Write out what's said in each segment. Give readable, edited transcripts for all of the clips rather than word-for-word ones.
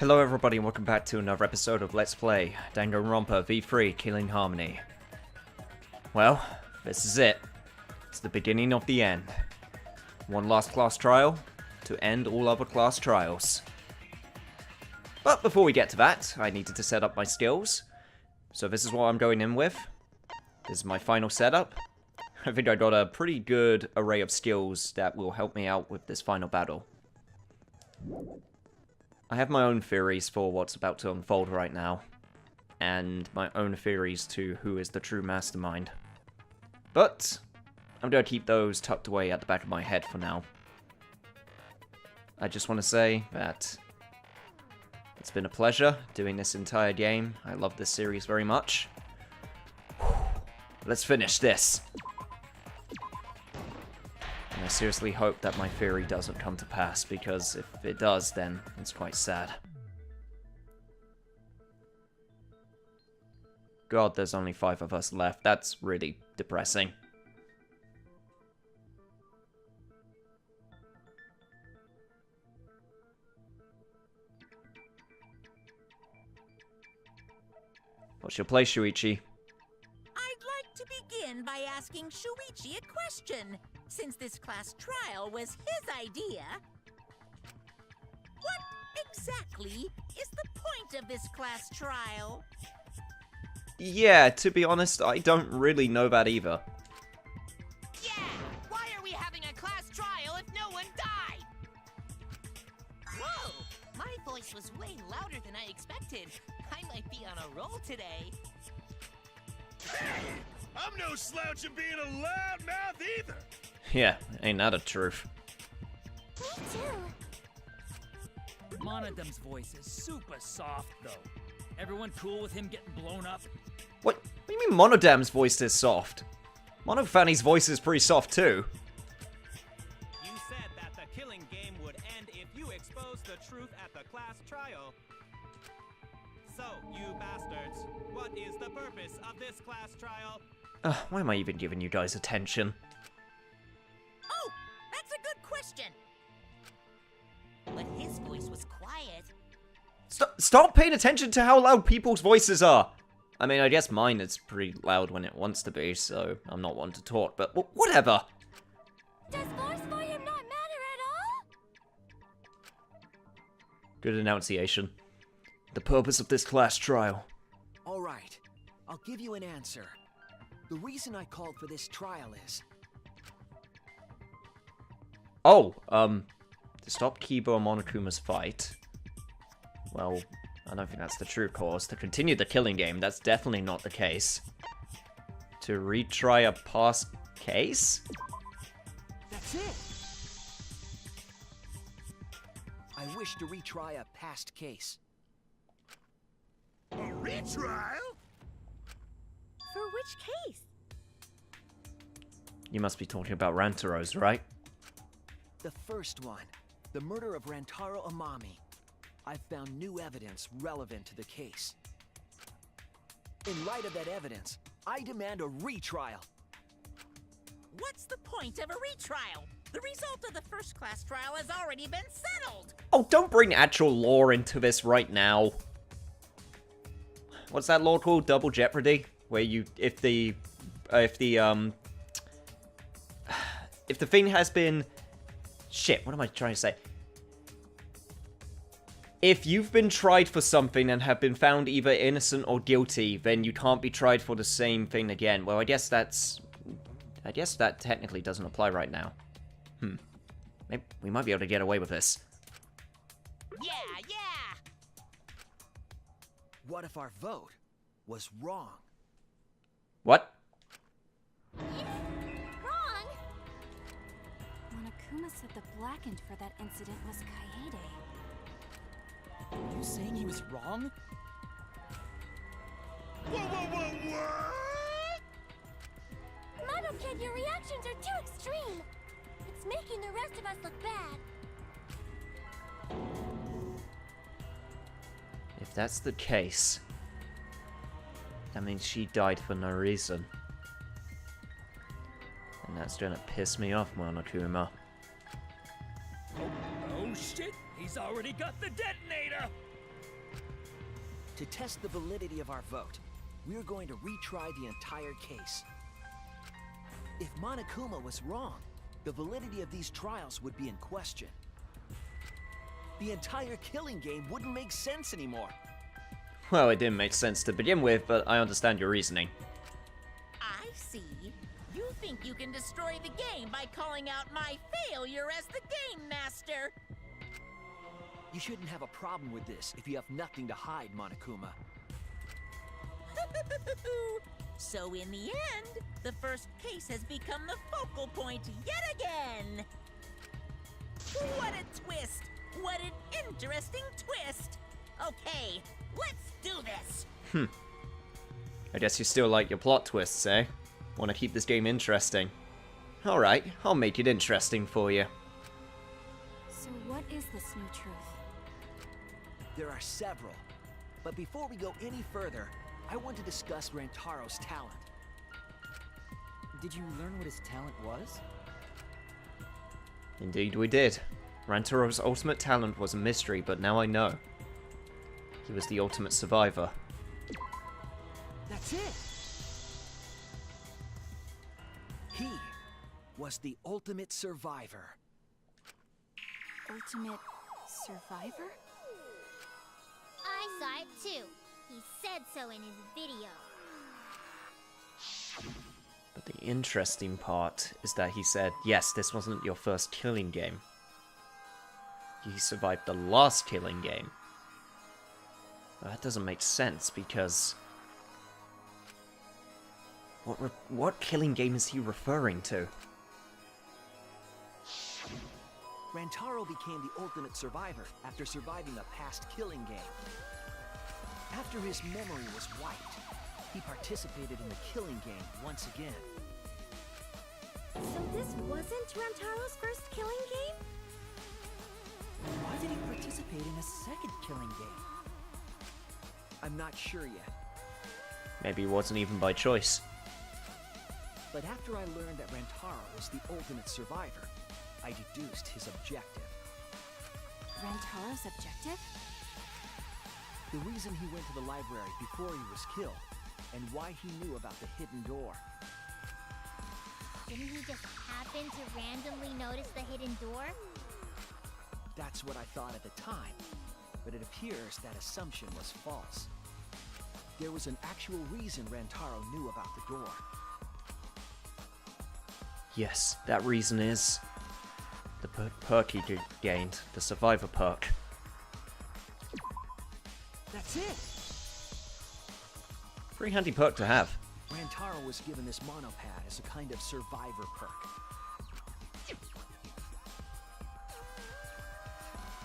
Hello everybody and welcome back to another episode of Let's Play Danganronpa V3 Killing Harmony. Well, this is it. It's the beginning of the end. One last class trial to end all other class trials. But before we get to that, I needed to set up my skills. So this is what I'm going in with. This is my final setup. I think I got a pretty good array of skills that will help me out with this final battle. I have my own theories for what's about to unfold right now, and my own theories to who is the true mastermind. But I'm going to keep those tucked away at the back of my head for now. I just want to say that it's been a pleasure doing this entire game. I love this series very much. Let's finish this. And I seriously hope that my theory doesn't come to pass, because if it does, then it's quite sad. God, there's only 5 of us left. That's really depressing. What's your place, Shuichi? I'd like to begin by asking Shuichi a question, since this class trial was his idea. What exactly is the point of this class trial? Yeah, to be honest, I don't really know that either. Yeah! Why are we having a class trial if no one died? Whoa! My voice was way louder than I expected. I might be on a roll today. Hey! I'm no slouch at being a loudmouth either! Yeah, ain't that a truth. Me too. Monodem's voice is super soft, though. Everyone cool with him getting blown up? What do you mean Monodem's voice is soft? Monofanny's voice is pretty soft too. You said that the killing game would end if you exposed the truth at the class trial. So, you bastards, what is the purpose of this class trial? Why am I even giving you guys attention? Oh, that's a good question. But his voice was quiet. Stop paying attention to how loud people's voices are! I mean, I guess mine is pretty loud when it wants to be, so I'm not one to talk, but whatever! Does voice volume not matter at all? Good enunciation. The purpose of this class trial. All right, I'll give you an answer. The reason I called for this trial is... Oh, to stop Kiba and Monokuma's fight. Well, I don't think that's the true cause. To continue the killing game, that's definitely not the case. To retry a past case? That's it! I wish to retry a past case. A retrial? For which case? You must be talking about Rantaro's, right? The first one, the murder of Rantaro Amami. I've found new evidence relevant to the case. In light of that evidence, I demand a retrial. What's the point of a retrial? The result of the first class trial has already been settled. Oh, don't bring actual lore into this right now. What's that lore called? Double Jeopardy? Where you, if the thing has been... Shit, what am I trying to say? If you've been tried for something and have been found either innocent or guilty, then you can't be tried for the same thing again. Well, I guess that technically doesn't apply right now. Maybe we might be able to get away with this. Yeah! What if our vote was wrong? What? Wrong! Monokuma said the blackened for that incident was Kaede. Are you saying he was wrong? What? Mono Kid, your reactions are too extreme! It's making the rest of us look bad. If that's the case, that means she died for no reason. And that's gonna piss me off, Monokuma. Oh shit! He's already got the detonator! To test the validity of our vote, we're going to retry the entire case. If Monokuma was wrong, the validity of these trials would be in question. The entire killing game wouldn't make sense anymore. Well, it didn't make sense to begin with, but I understand your reasoning. I see. You think you can destroy the game by calling out my failure as the game master. You shouldn't have a problem with this if you have nothing to hide, Monokuma. So in the end, the first case has become the focal point yet again. What a twist! What an interesting twist! Okay, let's do this! I guess you still like your plot twists, eh? Want to keep this game interesting. Alright, I'll make it interesting for you. So what is this new truth? There are several. But before we go any further, I want to discuss Rantaro's talent. Did you learn what his talent was? Indeed we did. Rantaro's ultimate talent was a mystery, but now I know. He was the ultimate survivor. That's it! He was the ultimate survivor. Ultimate survivor? I saw it too. He said so in his video. But the interesting part is that he said, yes, this wasn't your first killing game. You survived the last killing game. Well, that doesn't make sense because... What killing game is he referring to? Rantaro became the ultimate survivor after surviving a past killing game. After his memory was wiped, he participated in the killing game once again. So this wasn't Rantaro's first killing game? Why did he participate in a second killing game? I'm not sure yet, Maybe it wasn't even by choice. but after I learned that Rantaro was the ultimate survivor, I deduced his objective. Rantaro's objective? The reason he went to the library before he was killed, and why he knew about the hidden door. Didn't he just happen to randomly notice the hidden door? That's what I thought at the time, but it appears that assumption was false. There was an actual reason Rantaro knew about the door. Yes, that reason is... the perk he gained, the survivor perk. That's it! Pretty handy perk to have. Rantaro was given this monopad as a kind of survivor perk.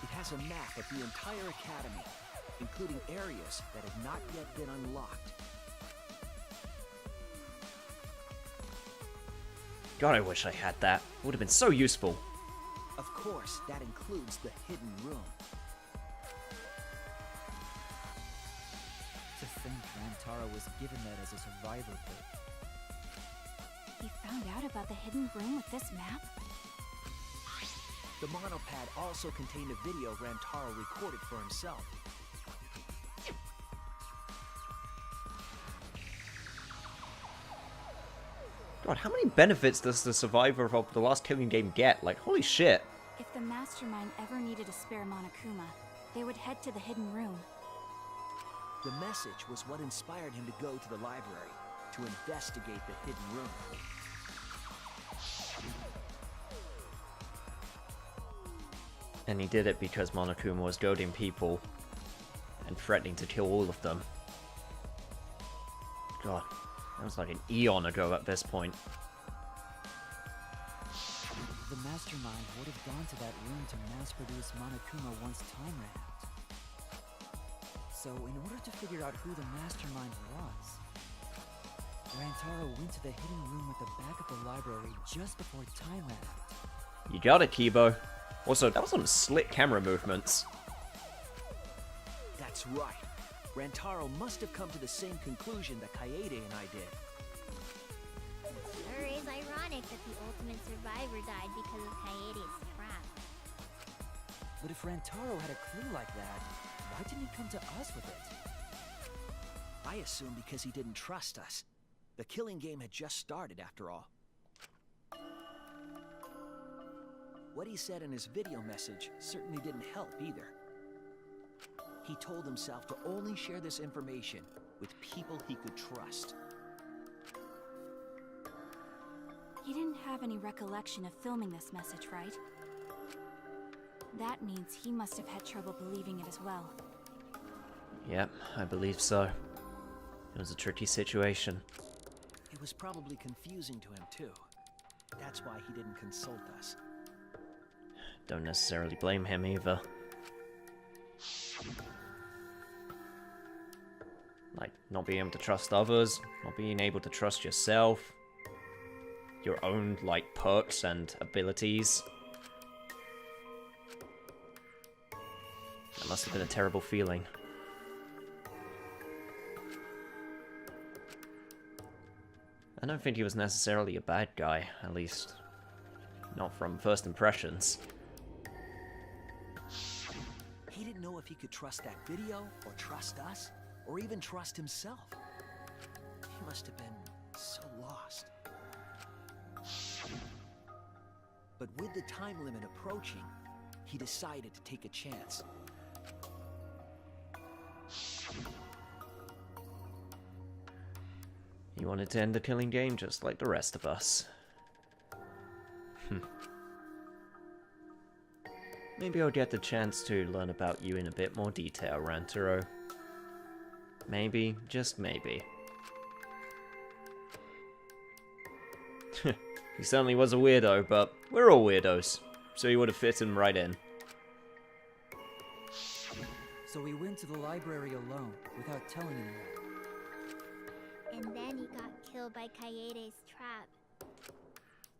It has a map of the entire academy, including areas that have not yet been unlocked. God, I wish I had that. It would have been so useful. Of course, that includes the hidden room. To think Rantaro was given that as a survivor perk. He found out about the hidden room with this map? The monopad also contained a video Rantaro recorded for himself. God, how many benefits does the survivor of the last killing game get? Like, holy shit. If the mastermind ever needed a spare Monokuma, they would head to the hidden room. The message was what inspired him to go to the library, to investigate the hidden room. And he did it because Monokuma was goading people and threatening to kill all of them. God, that was like an eon ago at this point. The mastermind would have gone to that room to mass-produce Monokuma once time ran out. So, in order to figure out who the mastermind was, Rantaro went to the hidden room at the back of the library just before time ran out. You got it, Kibo. Also, that was some slick camera movements. That's right. Rantaro must have come to the same conclusion that Kaede and I did. It sure is ironic that the ultimate survivor died because of Kaede's trap. But if Rantaro had a clue like that, why didn't he come to us with it? I assumed because he didn't trust us. The killing game had just started, after all. What he said in his video message certainly didn't help either. He told himself to only share this information with people he could trust. He didn't have any recollection of filming this message, right? That means he must have had trouble believing it as well. Yep, I believe so. It was a tricky situation. It was probably confusing to him, too. That's why he didn't consult us. Don't necessarily blame him either. Like, not being able to trust others, not being able to trust yourself, your own, like, perks and abilities. That must have been a terrible feeling. I don't think he was necessarily a bad guy, at least not from first impressions. He didn't know if he could trust that video, or trust us, or even trust himself. He must have been so lost. But with the time limit approaching, he decided to take a chance. He wanted to end the killing game just like the rest of us. Maybe I'll get the chance to learn about you in a bit more detail, Rantaro. Maybe, just maybe. He certainly was a weirdo, but we're all weirdos, so he would have fit him right in. So we went to the library alone, without telling anyone. And then he got killed by Kaede's trap.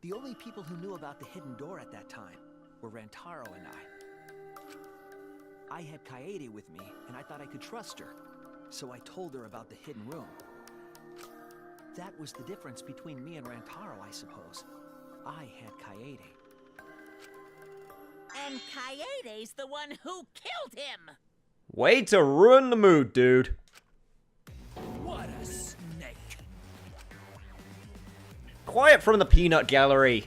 The only people who knew about the hidden door at that time were Rantaro and I had Kaede with me, and I thought I could trust her, so I told her about the hidden room. That was the difference between me and Rantaro, I suppose. I had Kaede. And Kaede's the one who killed him! Way to ruin the mood, dude. What a snake. Quiet from the peanut gallery.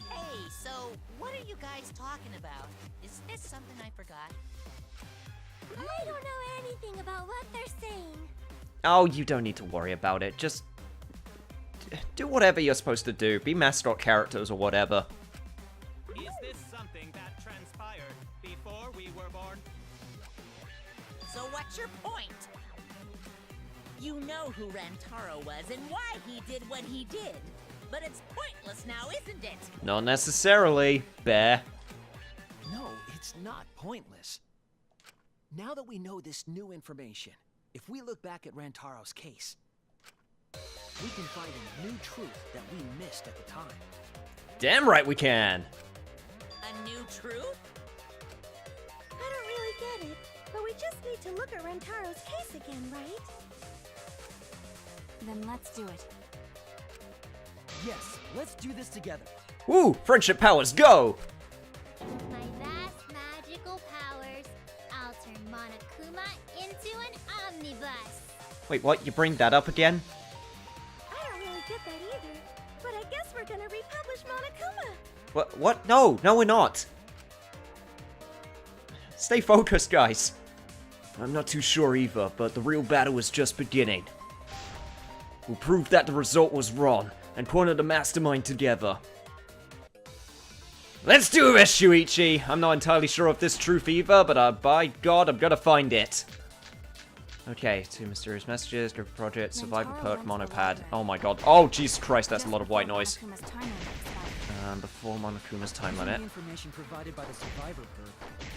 Hey, so what are you guys talking about? Is this something I forgot? I don't know anything about what they're saying. Oh, you don't need to worry about it. Just do whatever you're supposed to do. Be mascot characters or whatever. Is this something that transpired before we were born? So what's your point? You know who Rantaro was and why he did what he did. But it's pointless now, isn't it? Not necessarily, Bear. No, it's not pointless. Now that we know this new information, if we look back at Rantaro's case, we can find a new truth that we missed at the time. Damn right we can. A new truth? I don't really get it, but we just need to look at Rantaro's case again, right? Then let's do it. Yes, let's do this together. Woo! Friendship powers, go! With my vast magical powers, I'll turn Monokuma into an omnibus. Wait, what? You bring that up again? I don't really get that either, but I guess we're gonna republish Monokuma. What? No, we're not. Stay focused, guys. I'm not too sure either, but the real battle is just beginning. We'll prove that the result was wrong, and corner the mastermind together. Let's do this, Shuichi! I'm not entirely sure of this truth either, but by God, I'm gonna find it. Okay, 2 mysterious messages, group project, survivor perk, monopad. Oh my God. Oh, Jesus Christ, that's a lot of white noise. Before Monokuma's time limit. The information provided by the survivor perk.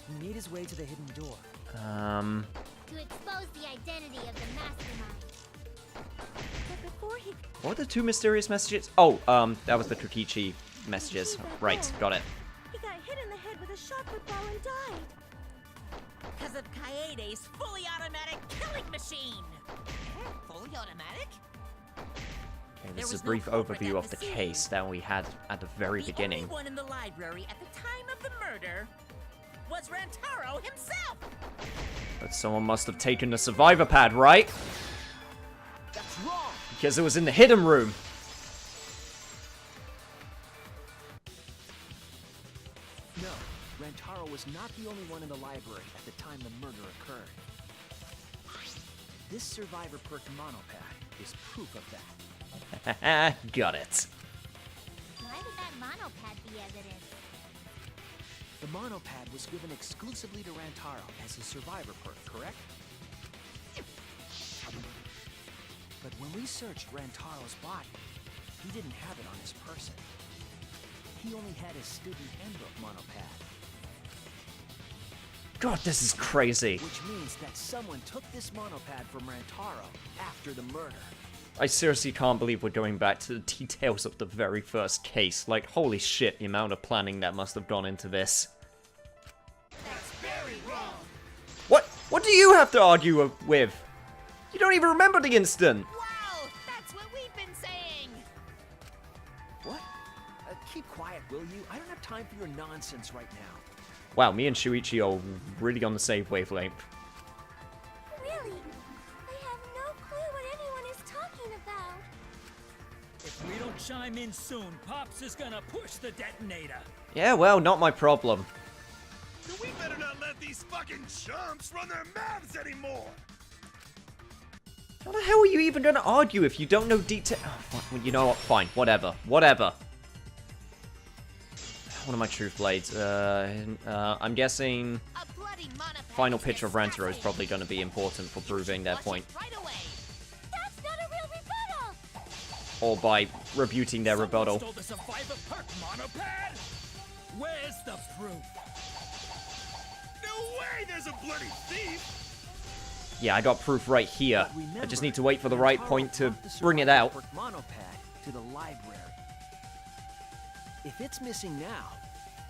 He made his way to the hidden door. To expose the identity of the mastermind. But before he... What were the 2 mysterious messages? Oh, that was the Kokichi messages. Right, got it. He got hit in the head with a shot put ball and died. Because of Kaede's fully automatic killing machine! Fully automatic? Okay, this is a brief overview of the case that we had at the very beginning. The only one in the library at the time of the murder was Rantaro himself! But someone must have taken the survivor pad, right? That's wrong! Because it was in the hidden room. No, Rantaro was not the only one in the library at the time the murder occurred. This survivor perk monopad is proof of that. Got it. Why would that monopad be evidence? The monopad was given exclusively to Rantaro as his survivor perk, correct? But when we searched Rantaro's body, he didn't have it on his person. He only had his student handbook monopad. God, this is crazy. Which means that someone took this monopad from Rantaro after the murder. I seriously can't believe we're going back to the details of the very first case. Like, holy shit, the amount of planning that must have gone into this. That's very wrong. What do you have to argue with? You don't even remember the incident. Wow, that's what we've been saying. What? Keep quiet, will you? I don't have time for your nonsense right now. Wow, me and Shuichi are really on the same wavelength. Really? I have no clue what anyone is talking about. If we don't chime in soon, Pops is gonna push the detonator. Yeah, well, not my problem. Then we better not let these fucking chumps run their mouths anymore! How the hell are you even gonna argue if you don't know detail? Oh, you know what? Fine, whatever. Whatever. What are my truth blades? I'm guessing A bloody monopad final is picture of an Rantaro is assassin. probably going to be important for proving their Watch point. it right away. That's not a real rebuttal! Or by rebuting their rebuttal. Someone stole the survivor perk monopad? Where's the proof? No way there's a bloody thief! Yeah, I got proof right here. But remember, I just need to wait for the right Rantaro point to brought the bring it survivor out. perk monopad to the library. If it's missing now,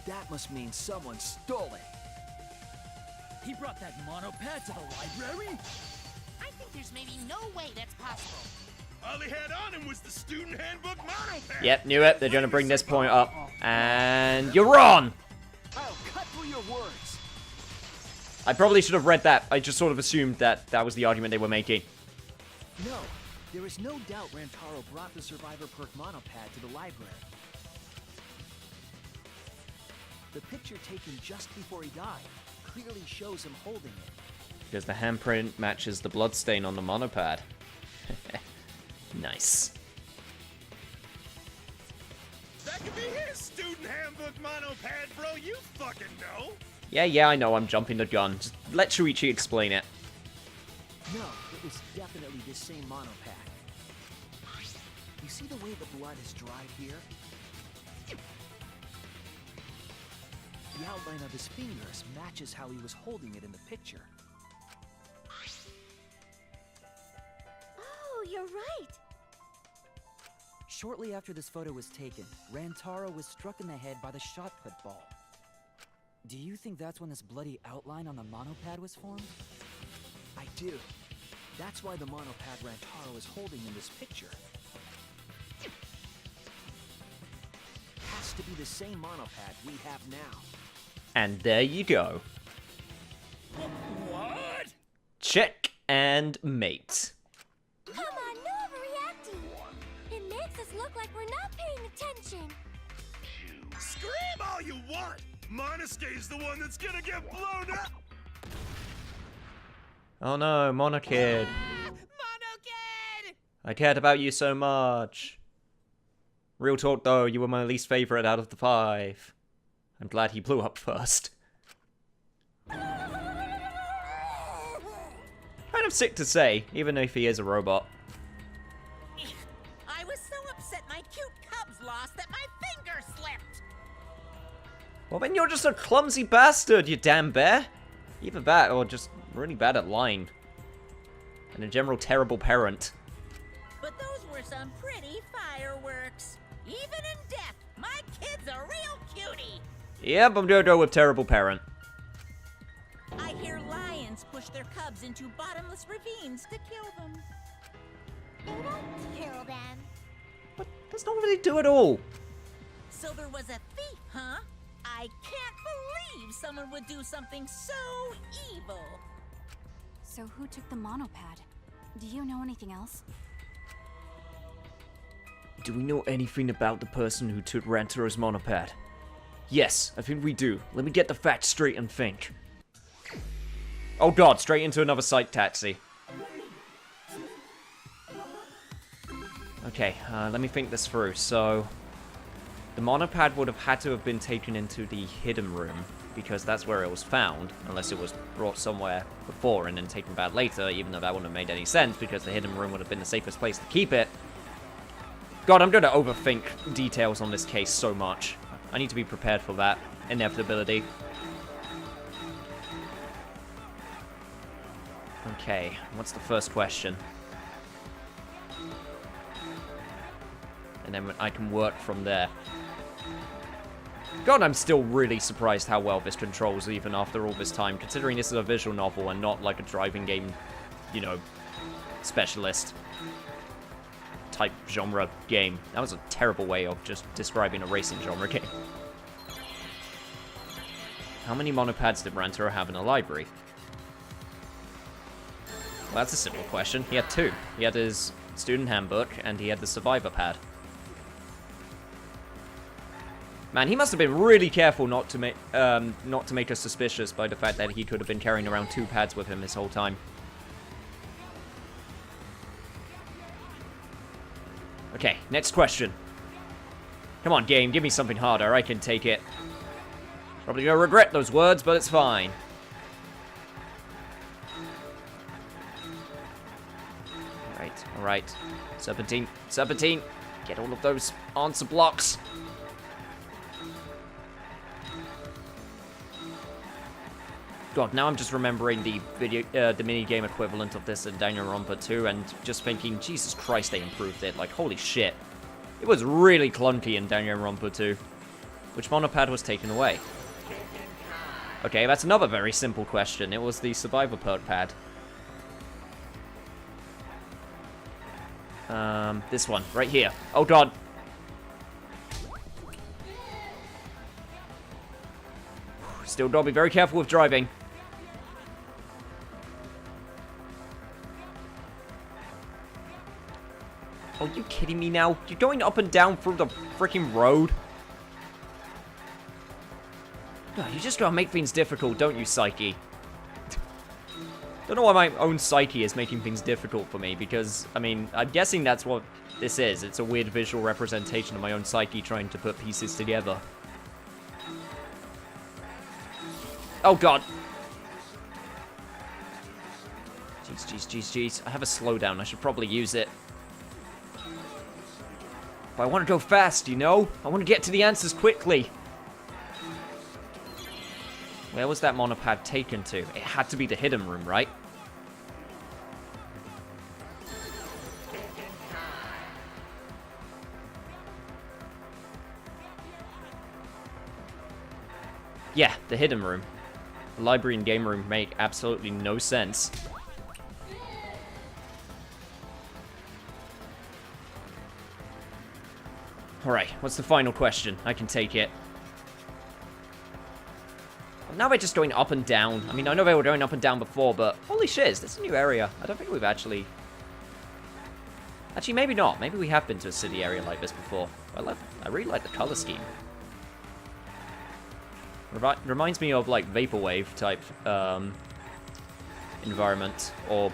that must mean someone stole it. He brought that monopad to the library? I think there's maybe no way that's possible. All he had on him was the student handbook monopad! Yep, knew it. They're going to bring this point up. And you're wrong! I'll cut through your words. I probably should have read that. I just sort of assumed that that was the argument they were making. No, there is no doubt Rantaro brought the survivor perk monopad to the library. The picture taken just before he died clearly shows him holding it. Because the handprint matches the bloodstain on the monopad. Nice. That could be his student handbook monopad, bro, you fucking know! Yeah, I know I'm jumping the gun. Just let Shuichi explain it. No, it was definitely this same monopad. You see the way the blood is dried here? The outline of his fingers matches how he was holding it in the picture. Oh, you're right. Shortly after this photo was taken, Rantaro was struck in the head by the shot put ball. Do you think that's when this bloody outline on the monopad was formed? I do. That's why the monopad Rantaro is holding in this picture has to be the same monopad we have now. And there you go. What? Check and mate. Come on, no overreacting. It makes us look like we're not paying attention. Scream all you want! Monosuke's the one that's gonna get blown up! Oh no, Monokid. Monokid! I cared about you so much. Real talk though, you were my least favorite out of the 5. I'm glad he blew up first. Kind of sick to say, even if he is a robot. I was so upset my cute cubs lost that my finger slipped. Well then you're just a clumsy bastard, you damn bear. Either that or just really bad at lying. And a general terrible parent. But those were some pretty fireworks. Even in death, my kid's a real cutie. Yep, I'm gonna go with terrible parent. I hear lions push their cubs into bottomless ravines to kill them. They don't kill them. But that's not what they do at all. So there was a thief, huh? I can't believe someone would do something so evil. So who took the monopad? Do you know anything else? Do we know anything about the person who took Rantaro's monopad? Yes, I think we do. Let me get the facts straight and think. Oh god, straight into another psych taxi. Okay, let me think this through. So, the monopad would have had to have been taken into the hidden room, because that's where it was found, unless it was brought somewhere before and then taken back later, even though that wouldn't have made any sense, because the hidden room would have been the safest place to keep it. God, I'm going to overthink details on this case so much. I need to be prepared for that inevitability. Okay, what's the first question? And then I can work from there. God, I'm still really surprised how well this controls even after all this time, considering this is a visual novel and not like a driving game, you know, specialist type genre game. That was a terrible way of just describing a racing genre game. How many monopads did Rantaro have in a library? Well, that's a simple question. He had 2. He had his student handbook, and he had the survivor pad. Man, he must have been really careful not to make us suspicious by the fact that he could have been carrying around 2 pads with him this whole time. Okay, next question. Come on, game, give me something harder. I can take it. Probably gonna regret those words, but it's fine. Alright. Serpentine, get all of those answer blocks. God, now I'm just remembering the the mini-game equivalent of this in Danganronpa 2, and just thinking, Jesus Christ, they improved it. Like, holy shit. It was really clunky in Danganronpa 2. Which monopad was taken away? Okay, that's another very simple question. It was the survivor pad. This one, right here. Oh god. Still gotta be very careful with driving. Oh, you kidding me now? You're going up and down through the freaking road? God, you just gotta make things difficult, don't you, Psyche? Don't know why my own psyche is making things difficult for me, because, I mean, I'm guessing that's what this is. It's a weird visual representation of my own psyche trying to put pieces together. Oh, God. Jeez. I have a slowdown. I should probably use it. But I want to go fast, you know? I want to get to the answers quickly. Where was that monopad taken to? It had to be the hidden room, right? Yeah, the hidden room. The library and game room make absolutely no sense. Alright, what's the final question? I can take it. Now we're just going up and down. I mean, I know they were going up and down before, but holy shiz, this is a new area. I don't think we've actually... Actually, maybe not. Maybe we have been to a city area like this before. I really like the color scheme. Reminds me of, like, Vaporwave type environment. Or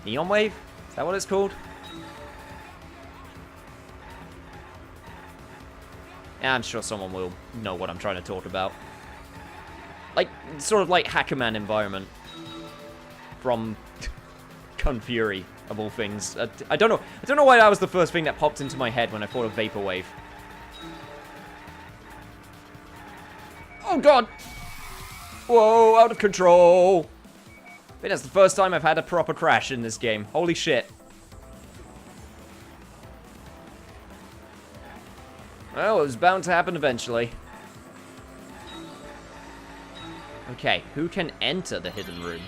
Neon Wave? Is that what it's called? Yeah, I'm sure someone will know what I'm trying to talk about. Like, sort of like Hackerman environment from Kung Fury, of all things. I don't know why that was the first thing that popped into my head when I thought of Vaporwave. Oh god! Whoa, out of control! I think that's the first time I've had a proper crash in this game. Holy shit. Well, it was bound to happen eventually. Okay, who can enter the hidden room?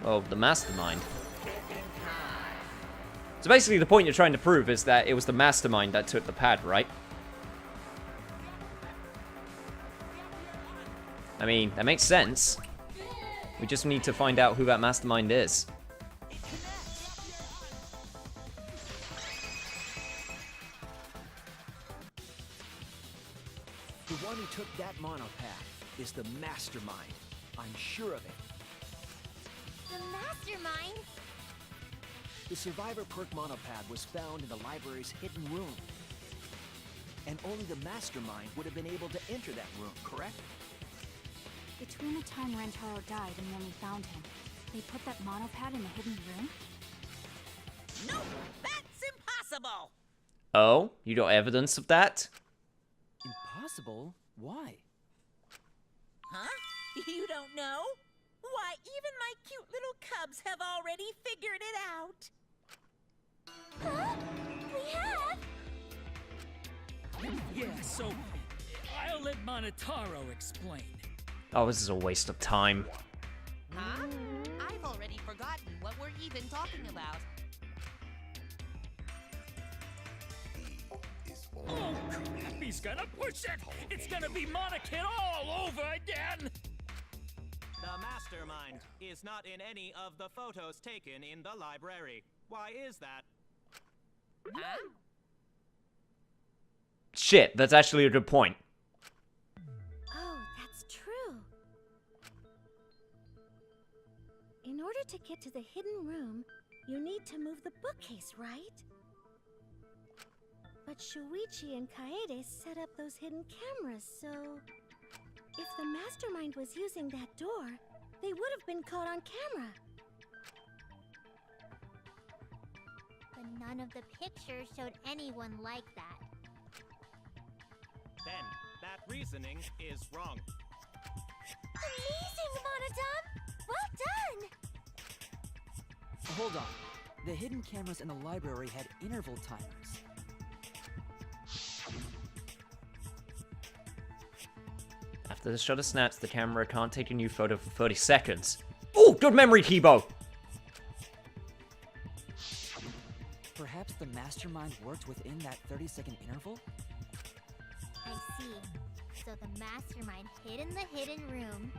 Oh, the mastermind. So basically the point you're trying to prove is that it was the mastermind that took the pad, right? I mean, that makes sense. We just need to find out who that mastermind is. The one who took that monopath is the mastermind. I'm sure of it. The mastermind? The Survivor perk monopad was found in the library's hidden room. And only the mastermind would have been able to enter that room, correct? Between the time Rentaro died and when we found him, they put that monopad in the hidden room? No, that's impossible! Oh, you got evidence of that? Impossible? Why? Huh? You don't know? Why, even my cute little cubs have already figured it out. Huh? We have? Yeah, so I'll let Monotaro explain. Oh, this is a waste of time. Huh? I've already forgotten what we're even talking about. Oh crap, he's gonna push it! It's gonna be Monokid all over again! The mastermind is not in any of the photos taken in the library. Why is that? Huh? Shit, that's actually a good point. Oh, that's true. In order to get to the hidden room, you need to move the bookcase, right? But Shuichi and Kaede set up those hidden cameras, so... If the mastermind was using that door, they would have been caught on camera. But none of the pictures showed anyone like that. Then, that reasoning is wrong. Amazing, Monodon! Well done! Hold on. The hidden cameras in the library had interval timers. After the shutter snaps, the camera can't take a new photo for 30 seconds. Oh, good memory, Kibo! Perhaps the mastermind worked within that 30-second interval? I see. So the mastermind hid in the hidden room,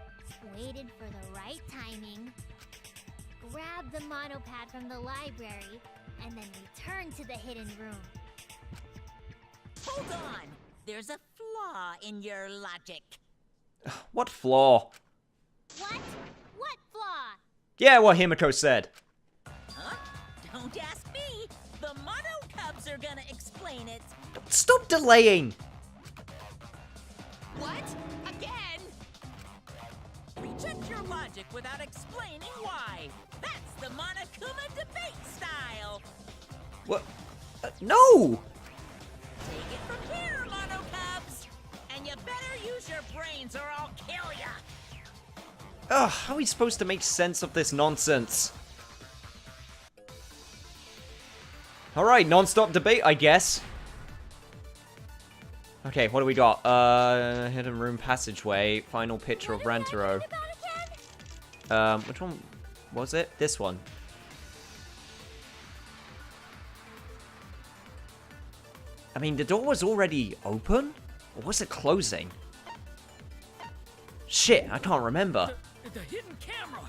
waited for the right timing, grabbed the monopad from the library, and then returned to the hidden room. Hold on! There's a flaw in your logic. What flaw? What? What flaw? Yeah, what Himiko said. Huh? Don't ask me! The Mono Cubs are gonna explain it! Stop delaying! What? Again? Reject your logic without explaining why! That's the Monokuma debate style! What? No! Take it from here, Mono Cubs! And you better use your brains or I'll kill ya! Ugh, how are we supposed to make sense of this nonsense? Alright, non-stop debate, I guess. Okay, what do we got? Hidden room passageway, final picture of Rantaro. Which one was it? This one. I mean, the door was already open? Or was it closing? Shit, I can't remember. The hidden camera!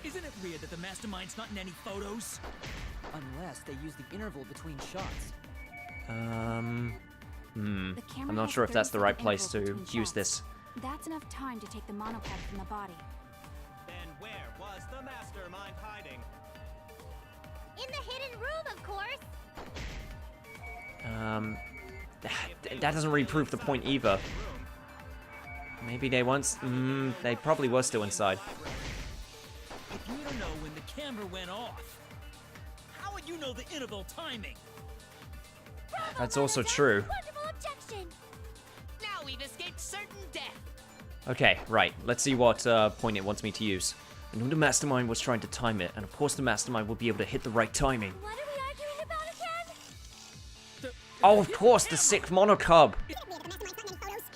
Isn't it weird that the mastermind's not in any photos? Unless they use the interval between shots. I'm camera not has sure if that's the right 30-second place to intervals between use shots. this. That's enough time to take the monopad from the body. Then where was the mastermind hiding? In the hidden room, of course! That doesn't really prove the point either. Maybe they once... they probably were still inside. If you don't know when the camera went off, how would you know the interval timing? That's also true. Wonderful objection! Now we've escaped certain death! Okay, right. Let's see what point it wants me to use. I know the mastermind was trying to time it, and of course the mastermind will be able to hit the right timing. What are we arguing about again? Oh, of course, the sick monocub!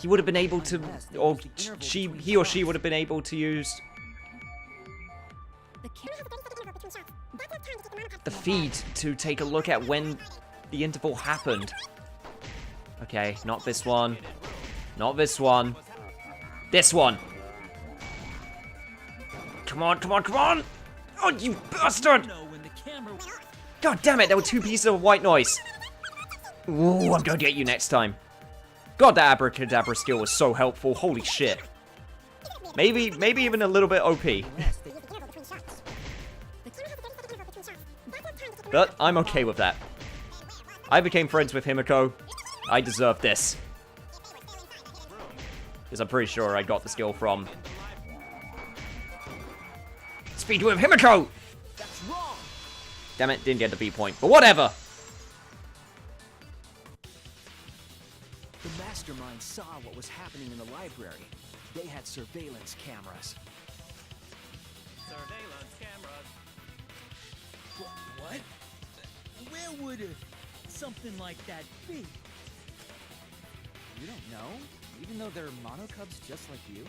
He would have been able to... Or he or she would have been able to use... the feed to take a look at when the interval happened. Okay, not this one. Not this one. This one. Come on, come on, come on! Oh, you bastard! know when the camera... God damn it, there were 2 pieces of white noise. Ooh, I'm gonna get you next time. God, that abracadabra skill was so helpful. Holy shit. Maybe even a little bit OP. But I'm okay with that. I became friends with Himiko. I deserve this. Because I'm pretty sure I got the skill from... Speed with Himiko! That's wrong! Damn it, didn't get the B point, but whatever! The mastermind saw what was happening in the library. They had surveillance cameras. Surveillance cameras. What? Where would something like that be? You don't know? Even though they're monocubs just like you?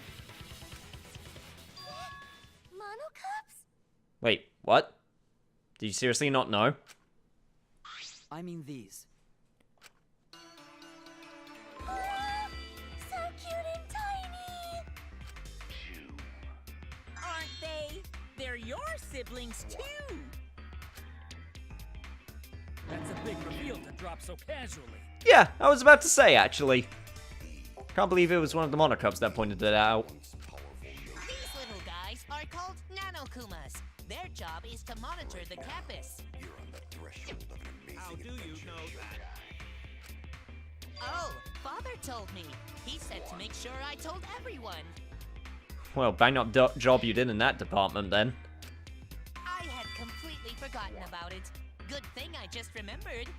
Monocubs? Wait, what? Did you seriously not know? I mean these. So cute and tiny! Aren't they? They're your siblings too! That's a big reveal to drop so casually. Yeah, I was about to say, actually. Can't believe it was one of the monocubs that pointed it out. These little guys are called nanokumas. Their job is to monitor the campus. How do you know that? Oh, Father told me. He said to make sure I told everyone. Well, bang up job you did in that department, then. I had completely forgotten about it. Good thing I just remembered.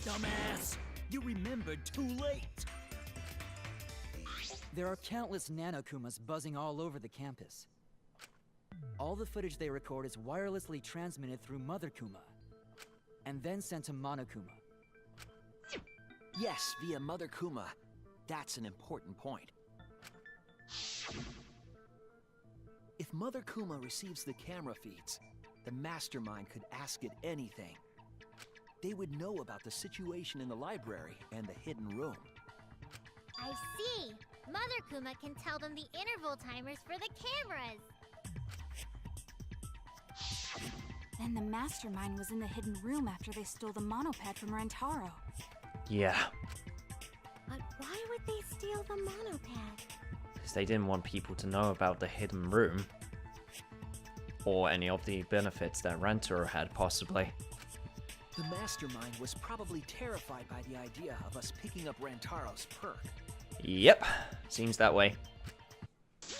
Dumbass! You remembered too late! There are countless nanokumas buzzing all over the campus. All the footage they record is wirelessly transmitted through Mother Kuma, and then sent to Monokuma. Yes, via Mother Kuma. That's an important point. If Mother Kuma receives the camera feeds, the mastermind could ask it anything. They would know about the situation in the library and the hidden room. I see! Mother Kuma can tell them the interval timers for the cameras! Then the mastermind was in the hidden room after they stole the monopad from Rentaro. Yeah. But why would they steal the monopad? Because they didn't want people to know about the hidden room. Or any of the benefits that Rentaro had, possibly. The mastermind was probably terrified by the idea of us picking up Rantaro's perk. Yep, seems that way.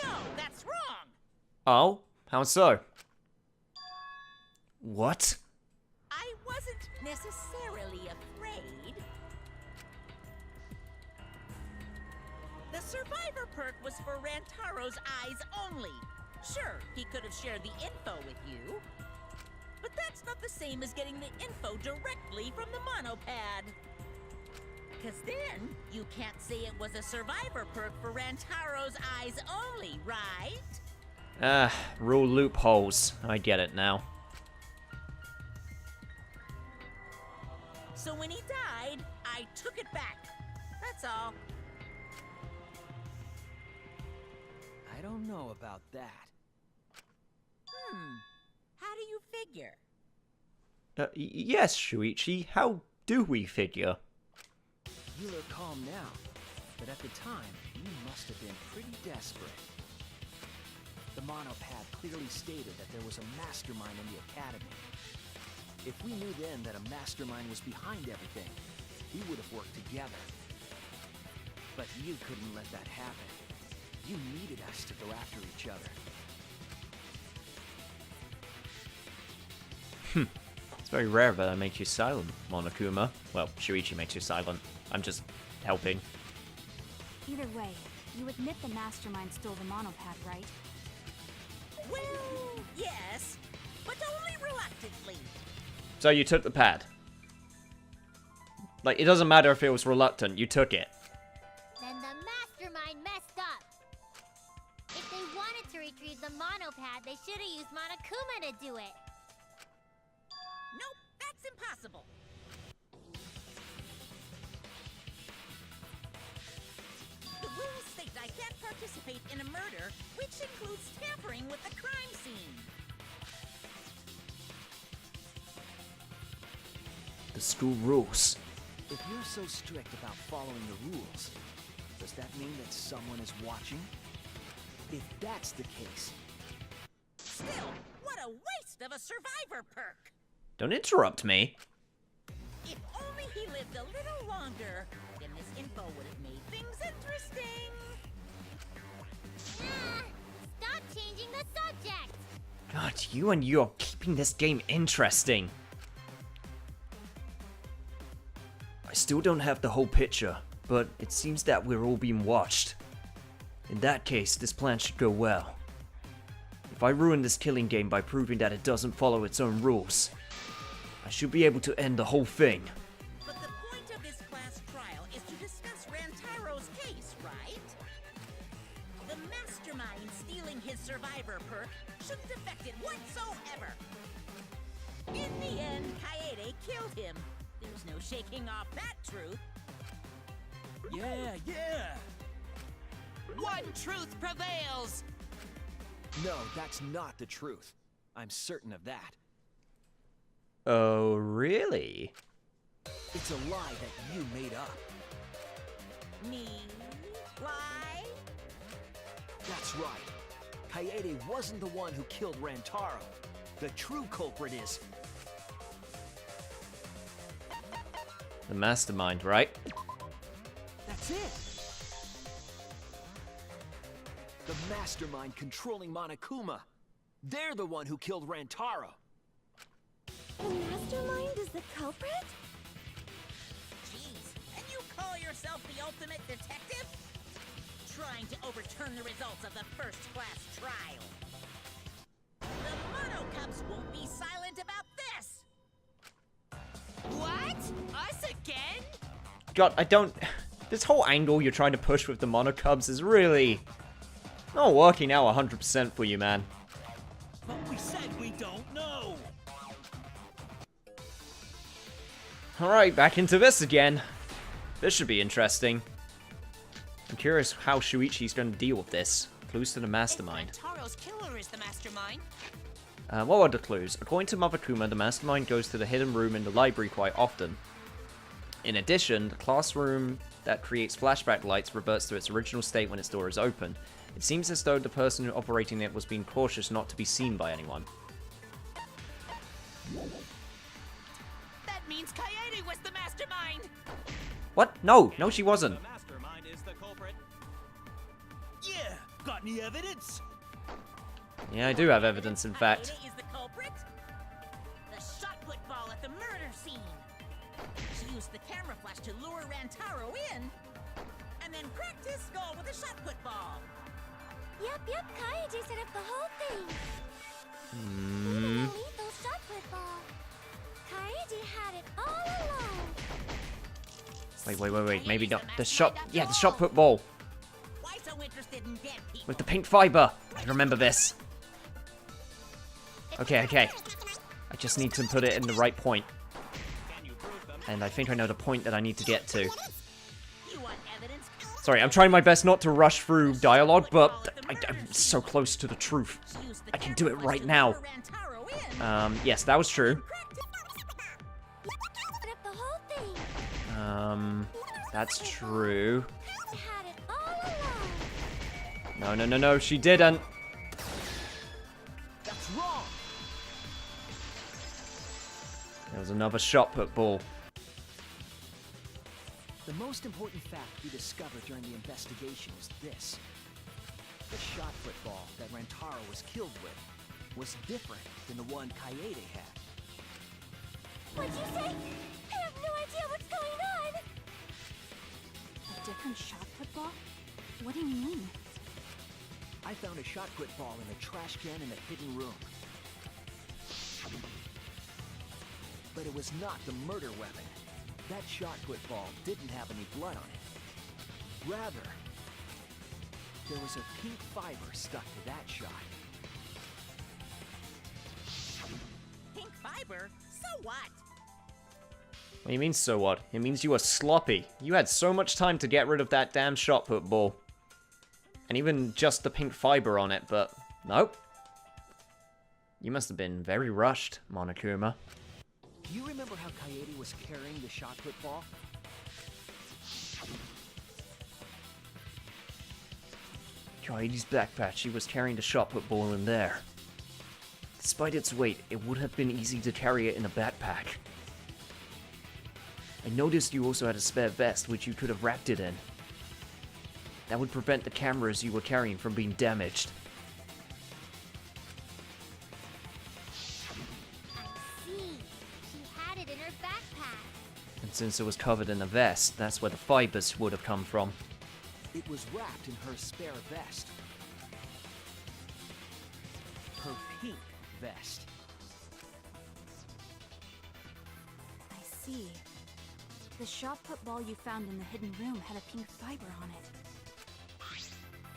No, that's wrong! Oh? How so? What? I wasn't necessarily afraid. The survivor perk was for Rantaro's eyes only. Sure, he could have shared the info with you, but that's not the same as getting the info directly from the monopad. Because then, you can't say it was a survivor perk for Rantaro's eyes only, right? Rule loopholes. I get it now. So when he died, I took it back. That's all. I don't know about that. How do you figure? Yes, Shuichi, how do we figure? You look calm now, but at the time, you must have been pretty desperate. The monopad clearly stated that there was a mastermind in the academy. If we knew then that a mastermind was behind everything, we would have worked together. But you couldn't let that happen. You needed us to go after each other. It's very rare that I make you silent, Monokuma. Well, Shuichi makes you silent. I'm just helping. Either way, you admit the mastermind stole the monopad, right? Well, yes, but only reluctantly. So you took the pad. Like, it doesn't matter if it was reluctant, you took it. Then the mastermind messed up. If they wanted to retrieve the monopad, they should have used Monokuma to do it. Nope, that's impossible. The rules state I can't purchase misdemeanor, which includes tampering with the crime scene. The school rules. If you're so strict about following the rules, does that mean that someone is watching? If that's the case... Still, what a waste of a survivor perk! Don't interrupt me. If only he lived a little longer, then this info would have made things interesting. Stop changing the subject! God, you and you are keeping this game interesting. I still don't have the whole picture, but it seems that we're all being watched. In that case, this plan should go well. If I ruin this killing game by proving that it doesn't follow its own rules, I should be able to end the whole thing. But the point of this class trial is to discuss Rantaro's case, right? The mastermind stealing his survivor perk shouldn't affect it whatsoever. In the end, Kaede killed him. There's no shaking off that truth. Yeah! One truth prevails! No, that's not the truth. I'm certain of that. Oh, really? It's a lie that you made up. Me? Lie? That's right. Kaede wasn't the one who killed Rantaro. The true culprit is... The mastermind, right? That's it! The mastermind controlling Monokuma. They're the one who killed Rantaro. The mastermind is the culprit? Jeez, and you call yourself the ultimate detective? Trying to overturn the results of the first class trial. The Mono Cubs won't be silent about this! What? Us again? God, I don't... This whole angle you're trying to push with the Monocubs is really... not working out 100% for you, man. But we said we don't know! Alright, back into this again. This should be interesting. I'm curious how Shuichi's going to deal with this. Clues to the mastermind. Taro's killer is the mastermind. What are the clues? According to Monokuma, the mastermind goes to the hidden room in the library quite often. In addition, the classroom that creates flashback lights reverts to its original state when its door is open. It seems as though the person operating it was being cautious not to be seen by anyone. That means Kaede was the mastermind! What? No, she wasn't. The mastermind is the culprit. Yeah! Got any evidence? Yeah, I do have evidence, in fact. Kaede is the culprit? The shot put ball at the murder scene. She used the camera flash to lure Rantaro in, and then cracked his skull with a shot put ball. Yep, Kaede set up the whole thing. Hmm. Lethal shot put ball. Kaede had it all along. Wait. Maybe not. The shot... Yeah, the shot put ball. Why so interested in dead people? With the pink fiber. I remember this. Okay. I just need to put it in the right point. Can you prove them? And I think I know the point that I need to get to. You want evidence? Sorry, I'm trying my best not to rush through dialogue, but I'm so close to the truth. I can do it right now. Yes, that was true. Set up the whole thing. That's true. Had it all along. No, she didn't. That's wrong! There was another shot put ball. The most important fact we discovered during the investigation is this. The shot put ball that Rantaro was killed with was different than the one Kaede had. What'd you say? I have no idea what's going on. A different shot put ball? What do you mean? I found a shot put ball in a trash can in the hidden room. But it was not the murder weapon. That shot put ball didn't have any blood on it. Rather, there was a pink fiber stuck to that shot. Pink fiber? So what? What do you mean, so what? It means you were sloppy. You had so much time to get rid of that damn shot put ball. And even just the pink fiber on it, but nope. You must have been very rushed, Monokuma. Do you remember how Kaede was carrying the shot put ball? Kaede's backpack, she was carrying the shot put ball in there. Despite its weight, it would have been easy to carry it in a backpack. I noticed you also had a spare vest which you could have wrapped it in. That would prevent the cameras you were carrying from being damaged. I see. She had it in her backpack. And since it was covered in a vest, that's where the fibers would have come from. It was wrapped in her spare vest. Her pink vest. I see. The shot put ball you found in the hidden room had a pink fiber on it.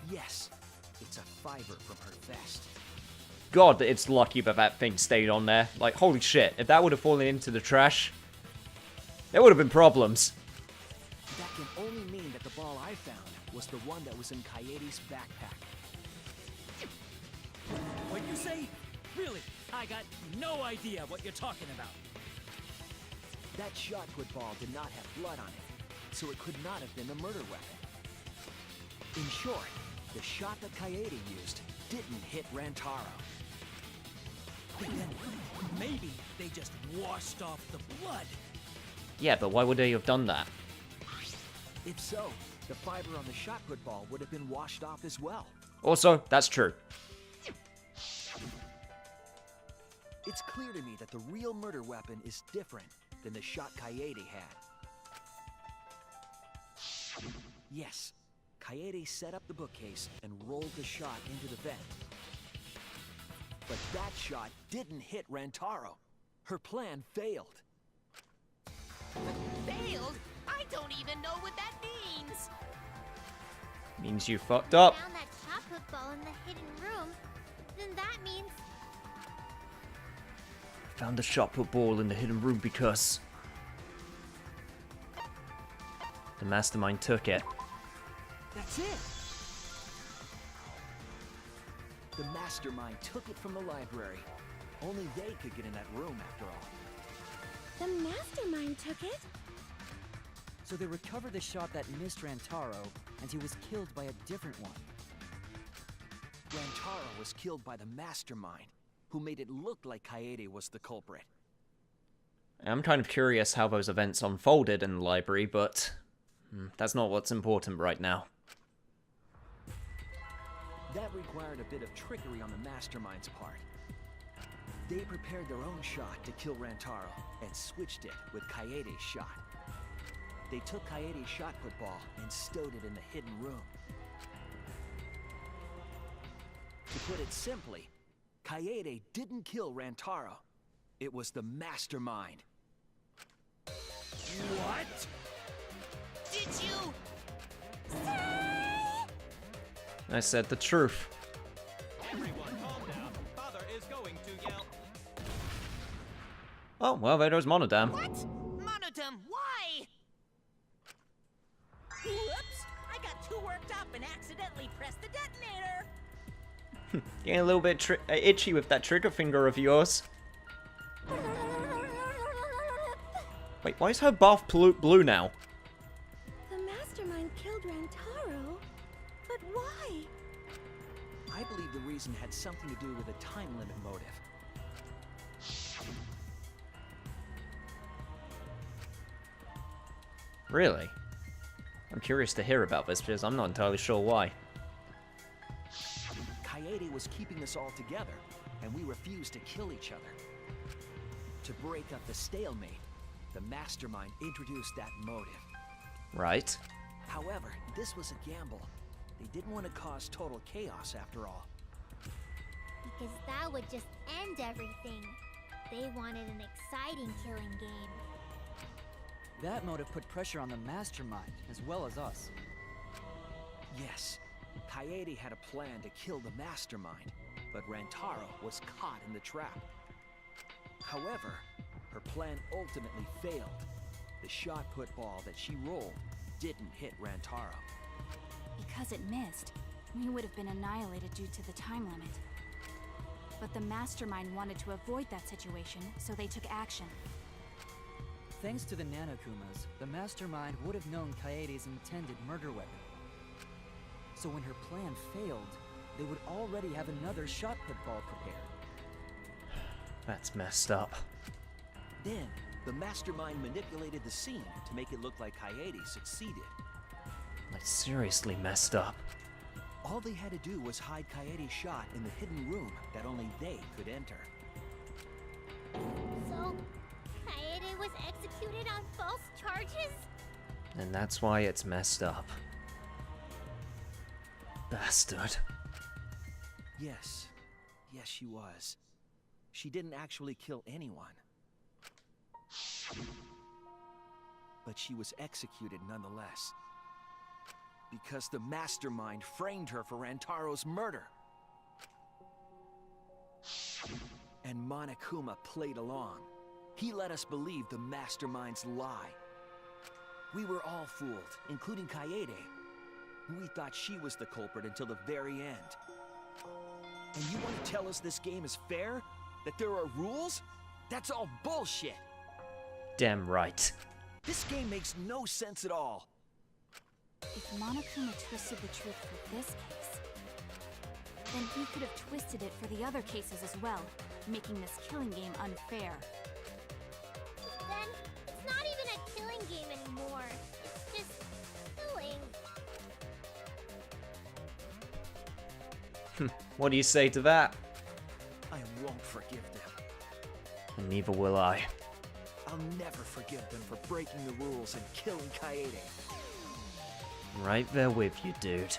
Yes, it's a fiber from her vest. God, it's lucky that that thing stayed on there. Like, holy shit, if that would have fallen into the trash, there would have been problems. That can only mean that the ball I found was the one that was in Kaede's backpack. What'd you say? Really? I got no idea what you're talking about. That shot put ball did not have blood on it, so it could not have been the murder weapon. In short, the shot that Kaede used didn't hit Rantaro. Then maybe they just washed off the blood. Yeah, but why would they have done that? If so, the fiber on the shot put ball would have been washed off as well. Also, that's true. It's clear to me that the real murder weapon is different than the shot Kaede had. Yes, Kaede set up the bookcase and rolled the shot into the vent. But that shot didn't hit Rantaro. Her plan failed. Failed? I don't even know what that means. Means you fucked up. Found that shot put ball in the hidden room. Then that means Found the shot put ball in the hidden room because the mastermind took it. That's it! The mastermind took it from the library. Only they could get in that room after all. The mastermind took it? So they recovered the shot that missed Rantaro, and he was killed by a different one. Rantaro was killed by the mastermind, who made it look like Kaede was the culprit. I'm kind of curious how those events unfolded in the library, but that's not what's important right now. That required a bit of trickery on the mastermind's part. They prepared their own shot to kill Rantaro and switched it with Kaede's shot. They took Kaede's shot put ball and stowed it in the hidden room. To put it simply, Kaede didn't kill Rantaro. It was the mastermind. What? Did you? I said the truth. Everyone calm down. Father is going to yell. Oh, well, there goes Monodam. What? Monodam, why? Whoops! I got too worked up and accidentally pressed the detonator. Getting a little bit itchy with that trigger finger of yours. Wait, why is her bath blue now? The mastermind killed Rantaro? But why? I believe the reason had something to do with a time limit motive. Really? I'm curious to hear about this because I'm not entirely sure why. Kaede was keeping us all together, and we refused to kill each other. To break up the stalemate, the mastermind introduced that motive. Right. However, this was a gamble. They didn't want to cause total chaos after all. because that would just end everything. They wanted an exciting killing game. That motive put pressure on the mastermind, as well as us. Yes, Kaede had a plan to kill the mastermind, but Rantaro was caught in the trap. However, her plan ultimately failed. The shot put ball that she rolled didn't hit Rantaro. Because it missed. we would have been annihilated due to the time limit. But the Mastermind wanted to avoid that situation, so they took action. Thanks to the Nanokumas, the Mastermind would have known Kaede's intended murder weapon. So when her plan failed, they would already have another shot pitfall prepared. That's messed up. Then, the Mastermind manipulated the scene to make it look like Kaede succeeded. Like, seriously messed up. All they had to do was hide Kaede's shot in the hidden room that only they could enter. So, Kaede was executed on false charges? And that's why it's messed up. Bastard. Yes. Yes, she was. She didn't actually kill anyone. But she was executed nonetheless. Because the Mastermind framed her for Rantaro's murder. And Monokuma played along. He let us believe the Mastermind's lie. We were all fooled, including Kaede. We thought she was the culprit until the very end. And you want to tell us this game is fair? That there are rules? That's all bullshit! Damn right. This game makes no sense at all. If Monokuma twisted the truth for this case, then he could have twisted it for the other cases as well, making this killing game unfair. Then, it's not even a killing game anymore. It's just killing. What do you say to that? I won't forgive them. And neither will I. I'll never forgive them for breaking the rules and killing Kaede. Right there with you, dude.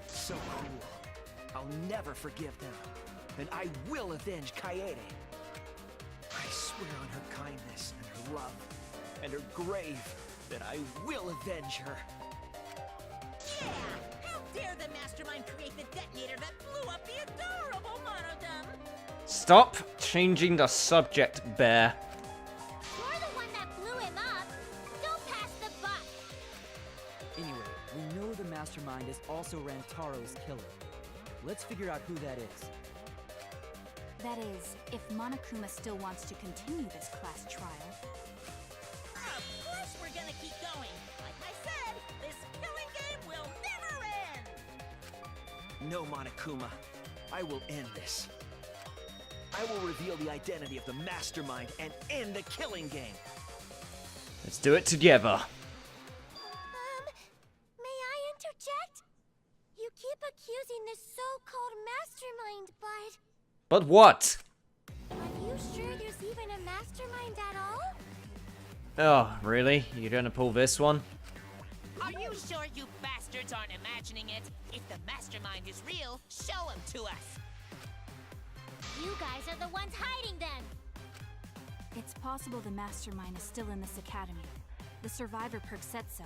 So cruel. I'll never forgive them. And I will avenge Kaede. I swear on her kindness and her love and her grave that I will avenge her. Yeah! How dare the Mastermind create the detonator that blew up the adorable Monodum? Stop changing the subject, Bear. You're the one that blew him up. Don't pass the buck. Anyway, we know the Mastermind is also Rantaro's killer. Let's figure out who that is. That is, if Monokuma still wants to continue this class trial. Of course we're gonna keep going. Like I said, this killing game will never end. No, Monokuma. I will end this. I will reveal the identity of the Mastermind and end the killing game. Let's do it together. May I interject? You keep accusing this so-called mastermind, but But what? are you sure there's even a mastermind at all? Oh, really? You're gonna pull this one? Are you sure you bastards aren't imagining it? If the mastermind is real, show him to us. You guys are the ones hiding them. It's possible the Mastermind is still in this academy. The survivor perk said so.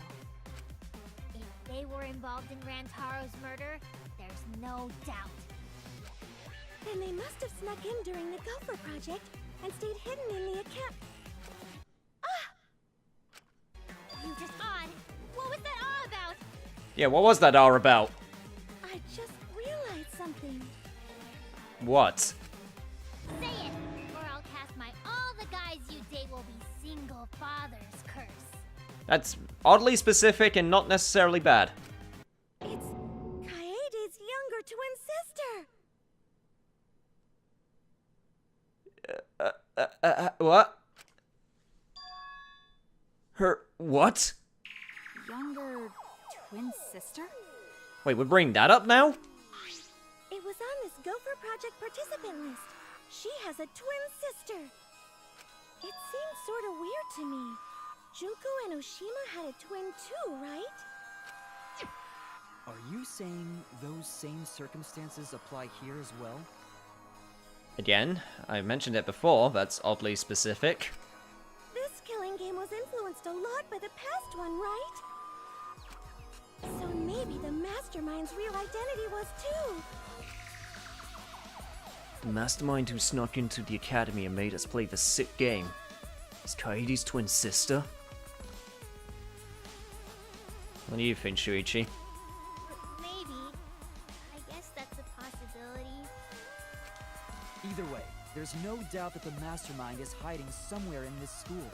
If they were involved in Rantaro's murder, there's no doubt. Then they must have snuck in during the Gopher Project and stayed hidden in the account. You just odd. What was that all about? Yeah, what was that R about? I just realized something. What? Say it, or I'll cast my all the guys you date will be single fathers curse. That's oddly specific and not necessarily bad. It's Kaede's younger twin sister. What? Her what? Younger twin sister? Wait, we're bringing that up now? It was on this Gopher Project participant list. She has a twin sister. It seems sort of weird to me. Junko and Oshima had a twin too, right? Are you saying those same circumstances apply here as well? Again, I mentioned it before, that's oddly specific. This killing game was influenced a lot by the past one, right? So maybe the Mastermind's real identity was too. The mastermind who snuck into the academy and made us play the sick game is Kaede's twin sister? What do you think, Shuichi? Maybe. Either way, there's no doubt that the mastermind is hiding somewhere in this school.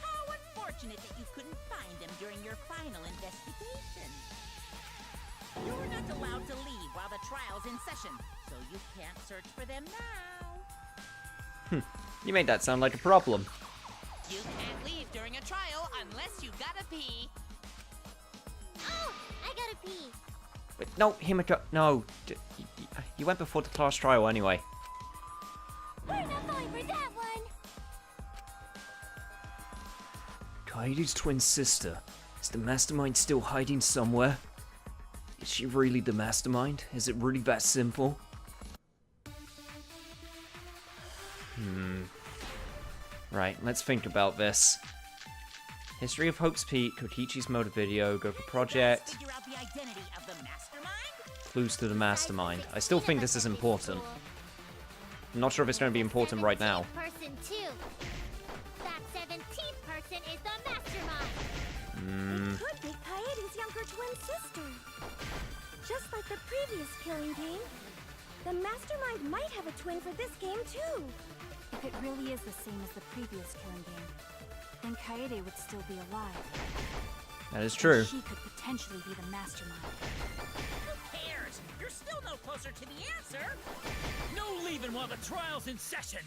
How unfortunate that you couldn't find them during your final investigation. You were not allowed to leave while the trial's in session, so you can't search for them now. You made that sound like a problem. You can't leave during a trial unless you gotta pee. Oh, I gotta pee. But no, Himiko, no. You went before the class trial anyway. We're not falling for that one. Kaede's twin sister. Is the mastermind still hiding somewhere? Is she really the mastermind? Is it really that simple? Right, let's think about this. History of Hope's Peak, Kokichi's motor video, go for project. Figure out the identity of the mastermind? Clues to the mastermind. I still think this is important. I'm not sure if it's going to be important right now. Person too. That 17th person is the mastermind. It could be Kaede's younger twin sister. Just like the previous killing game, the mastermind might have a twin for this game too. If it really is the same as the previous killing game, then Kaede would still be alive. That is true. And she could potentially be the mastermind. Who cares? You're still no closer to the answer. No leaving while the trial's in session.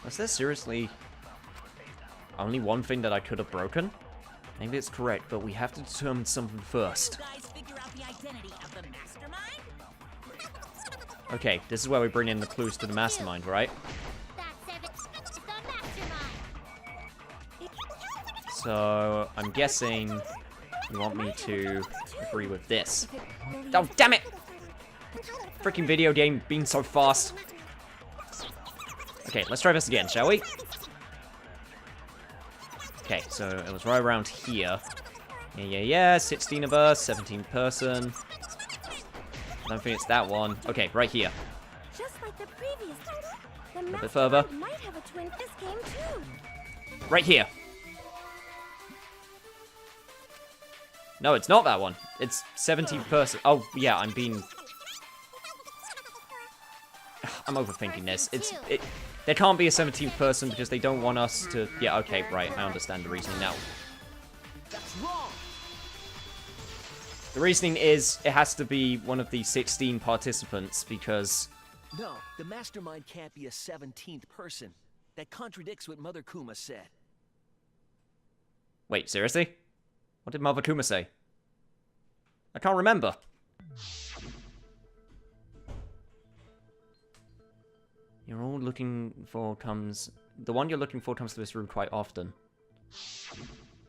Was there seriously only one thing that I could have broken? Maybe it's correct, but we have to determine something first. You guys figure out the identity of the mastermind? Okay, this is where we bring in the clues to the mastermind, right? That 17th is the mastermind. So, I'm guessing you want me to agree with this. If it really Oh, is damn it! Freaking video game being so fast. Okay, let's try this again, shall we? Okay, so it was right around here. Yeah, 16 of us, 17 person. I don't think it's that one. Okay, right here. Just like the previous, the A bit further. mastermind might have a twin this game too. Right here. No, it's not that one. It's 17 person. Oh, yeah, I'm overthinking this. There can't be a 17th person because they don't want us to... Yeah, okay, right. I understand the reasoning now. That's wrong! The reasoning is it has to be one of the 16 participants because... No, the mastermind can't be a 17th person. That contradicts what Mother Kuma said. Wait, seriously? What did Mother Kuma say? I can't remember. You're all looking for comes... The one you're looking for comes to this room quite often.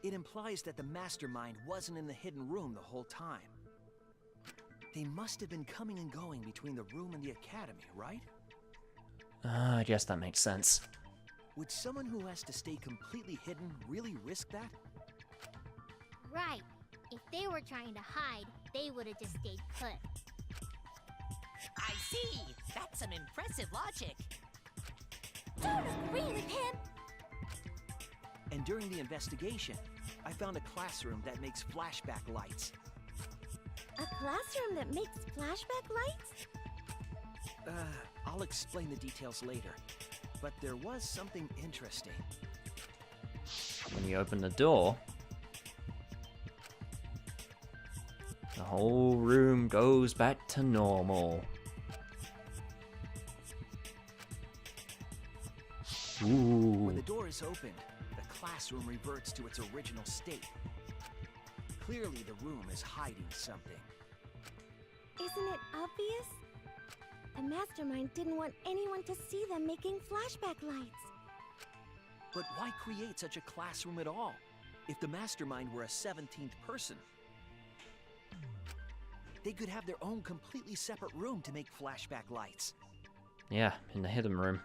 It implies that the mastermind wasn't in the hidden room the whole time. They must have been coming and going between the room and the academy, right? I guess that makes sense. Would someone who has to stay completely hidden really risk that? Right. If they were trying to hide, they would have just stayed put. I see. That's some impressive logic. Don't agree with him. And during the investigation, I found a classroom that makes flashback lights. A classroom that makes flashback lights? I'll explain the details later. But there was something interesting. When you open the door... The whole room goes back to normal. Ooh. When the door is opened, the classroom reverts to its original state. Clearly, the room is hiding something. Isn't it obvious? The mastermind didn't want anyone to see them making flashback lights. But why create such a classroom at all, if the mastermind were a 17th person? They could have their own completely separate room to make flashback lights. Yeah, in the hidden room.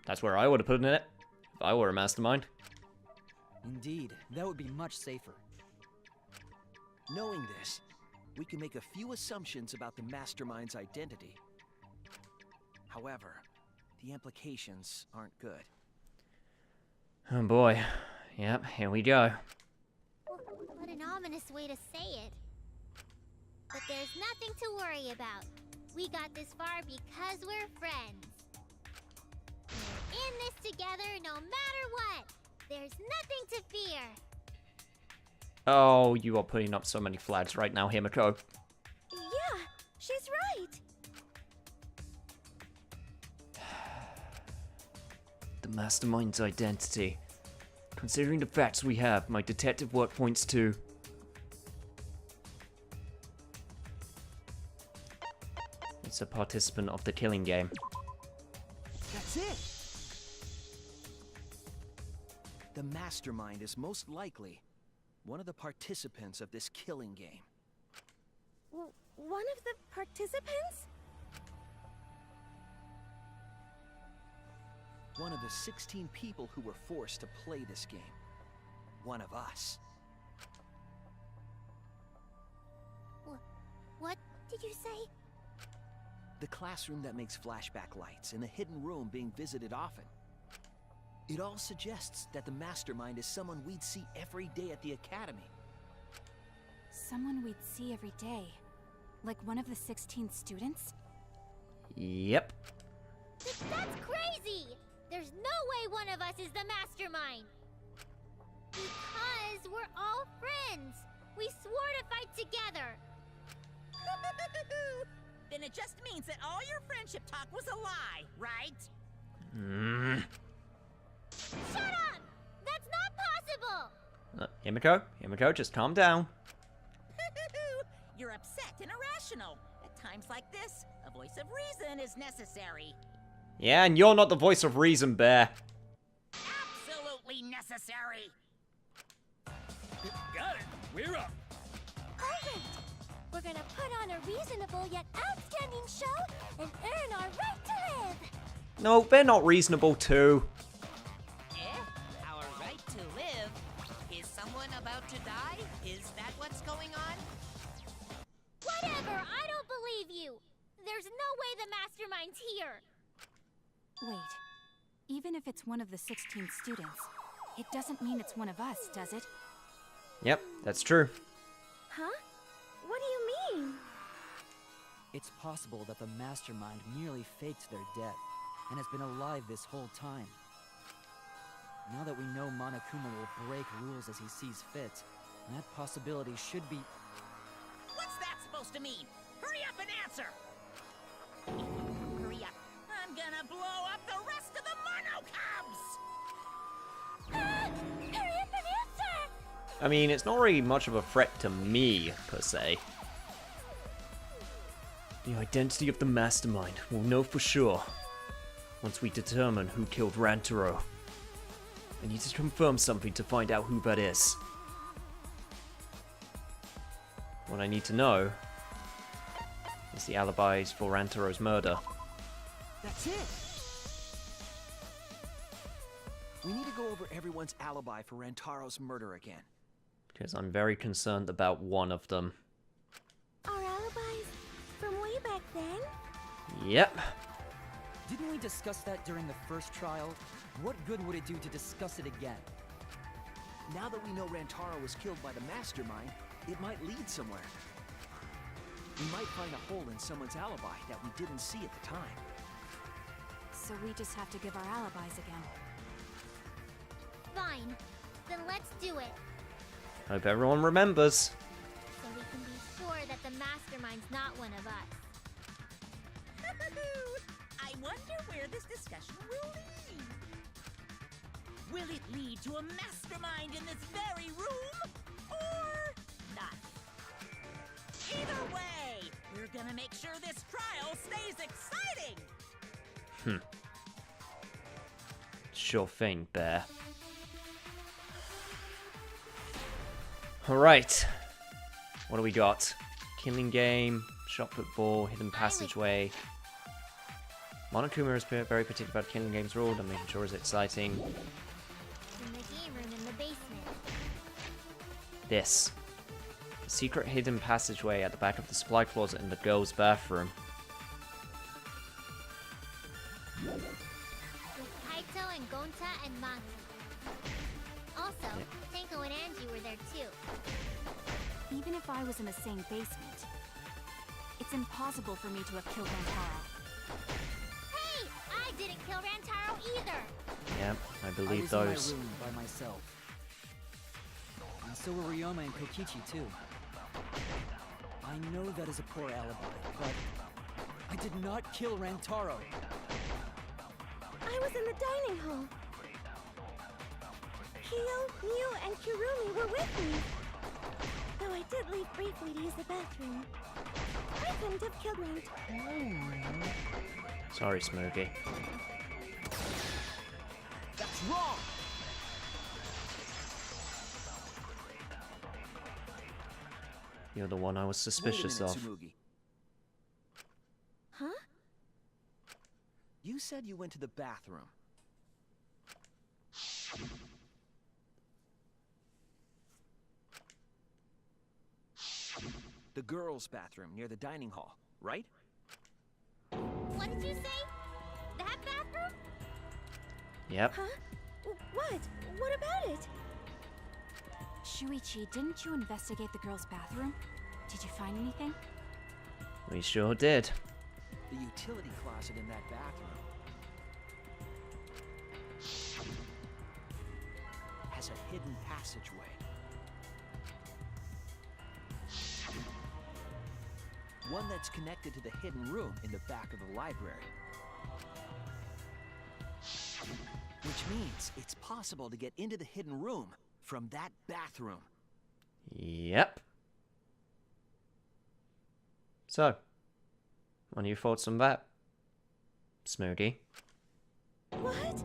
That's where I would have put it if I were a mastermind. Indeed, that would be much safer. Knowing this, we can make a few assumptions about the mastermind's identity. However, the implications aren't good. Oh boy. Yep, here we go. What an ominous way to say it. But there's nothing to worry about. We got this far because we're friends. We're in this together no matter what. There's nothing to fear. Oh, you are putting up so many flags right now, Himiko. Yeah, she's right. The Mastermind's identity. Considering the facts we have, my detective work points to... It's a participant of the killing game. That's it! The mastermind is most likely one of the participants of this killing game. One of the participants? One of the 16 people who were forced to play this game. One of us. What did you say? The classroom that makes flashback lights and the hidden room being visited often. It all suggests that the mastermind is someone we'd see every day at the academy. Someone we'd see every day. Like one of the 16 students? Yep. That's crazy! There's no way one of us is the mastermind! Because we're all friends! We swore to fight together! Then it just means that all your friendship talk was a lie, right? Shut up! That's not possible! Himiko, just calm down. You're upset and irrational. At times like this, a voice of reason is necessary. Yeah, and you're not the voice of reason, Bear. Absolutely necessary. Got it. We're up. Perfect! We're gonna put on a reasonable yet outstanding show and earn our right to live! No, they're not reasonable too. Our right to live? Is someone about to die? Is that what's going on? Whatever! I don't believe you! There's no way the mastermind's here! Wait. Even if it's one of the 16 students, it doesn't mean it's one of us, does it? Yep, that's true. Huh? What do you mean? It's possible that the mastermind merely faked their death and has been alive this whole time. Now that we know Monokuma will break rules as he sees fit, that possibility should be... What's that supposed to mean? Hurry up and answer! Hurry up. I'm gonna blow up the rest of the Monocubs! Hurry up and answer! I mean, it's not really much of a threat to me, per se. The identity of the mastermind we'll know for sure once we determine who killed Rantaro. I need to confirm something to find out who that is. What I need to know is the alibis for Rantaro's murder. That's it! We need to go over everyone's alibi for Rantaro's murder again. Because I'm very concerned about one of them. Our alibis from way back then? Yep. Didn't we discuss that during the first trial? What good would it do to discuss it again? Now that we know Rantaro was killed by the mastermind, it might lead somewhere. We might find a hole in someone's alibi that we didn't see at the time. So we just have to give our alibis again. Fine. Then let's do it. Hope everyone remembers. So we can be sure that the mastermind's not one of us. I wonder where this discussion will lead. Will it lead to a mastermind in this very room? Or not? Either way, we're gonna make sure this trial stays exciting! Sure thing, Bear. Alright. What do we got? Killing game, shot put ball, hidden passageway. Monokuma is very particular about killing game's rule and making sure it's exciting. In the game room in the basement. This. The secret hidden passageway at the back of the supply closet in the girls' bathroom. With Kaito and Gonta and Maki. Also, Tenko and Angie were there too. Even if I was in the same basement, It's impossible for me to have killed Rantaro. Hey, I didn't kill Rantaro either. Yep, I I believe was those. in my room by myself. And so were Ryoma and Kokichi too. I know that is a poor alibi, but I did not kill Rantaro. I was in the dining hall. Kyo, Miu, and Kirumi were with me. Though I did leave briefly to use the bathroom. I couldn't have killed Rantaro. Sorry, Smokey. That's wrong! You're the one I was suspicious Wait a of. minute, Tsumugi. Huh? You said you went to the bathroom. The girls' bathroom near the dining hall, right? What did you say? That bathroom? Yep. Huh? What? What about it? Shuichi, didn't you investigate the girls' bathroom? Did you find anything? We sure did. The utility closet in that bathroom has a hidden passageway. One that's connected to the hidden room in the back of the library. Which means it's possible to get into the hidden room from that bathroom. Yep. So, what are your thoughts on that, Smokey? What?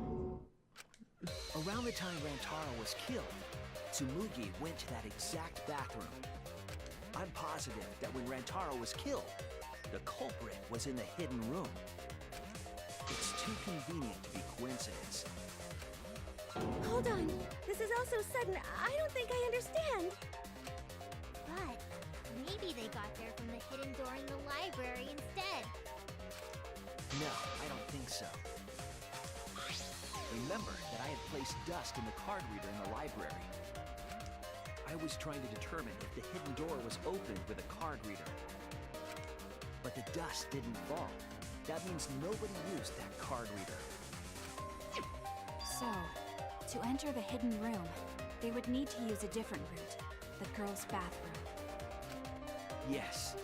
Around the time Rantaro was killed, Tsumugi went to that exact bathroom. I'm positive that when Rantaro was killed, the culprit was in the hidden room. It's too convenient to be coincidence. Hold on. This is all so sudden. I don't think I understand. But maybe they got there from the hidden door in the library instead. No, I don't think so. Remember that I had placed dust in the card reader in the library. I was trying to determine if the hidden door was opened with a card reader. But the dust didn't fall. That means nobody used that card reader. So, to enter the hidden room, they would need to use a different route, the girls' bathroom. Yes,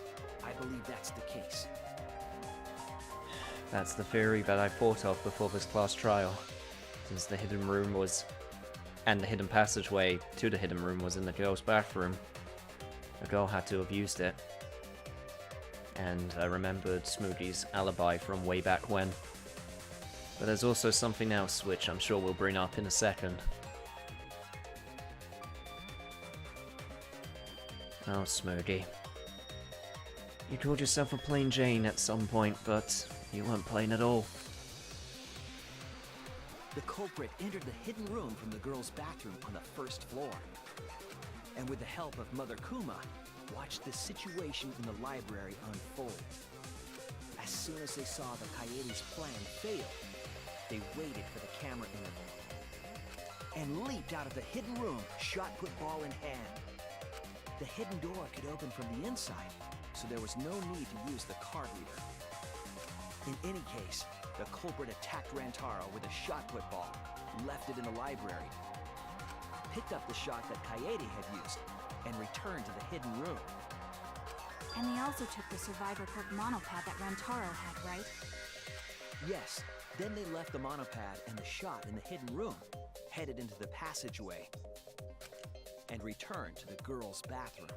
I believe that's the case. That's the theory that I thought of before this class trial. Since the hidden room was... and the hidden passageway to the hidden room was in the girls' bathroom, a girl had to have used it. And I remembered Smoothie's alibi from way back when. But there's also something else which I'm sure we'll bring up in a second. Oh, Smoothie. You called yourself a plain Jane at some point, but you weren't plain at all. The culprit entered the hidden room from the girls' bathroom on the first floor. And with the help of Mother Kuma, watched the situation in the library unfold. As soon as they saw the Coyote's plan fail, they waited for the camera interval and leaped out of the hidden room, shot put ball in hand. The hidden door could open from the inside, so there was no need to use the card reader. In any case, the culprit attacked Rantaro with a shot put ball, left it in the library, picked up the shot that Coyote had used, and returned to the hidden room. And they also took the survivor perk monopad that Rantaro had, right? Yes, then they left the monopad and the shot in the hidden room, headed into the passageway, and returned to the girls' bathroom.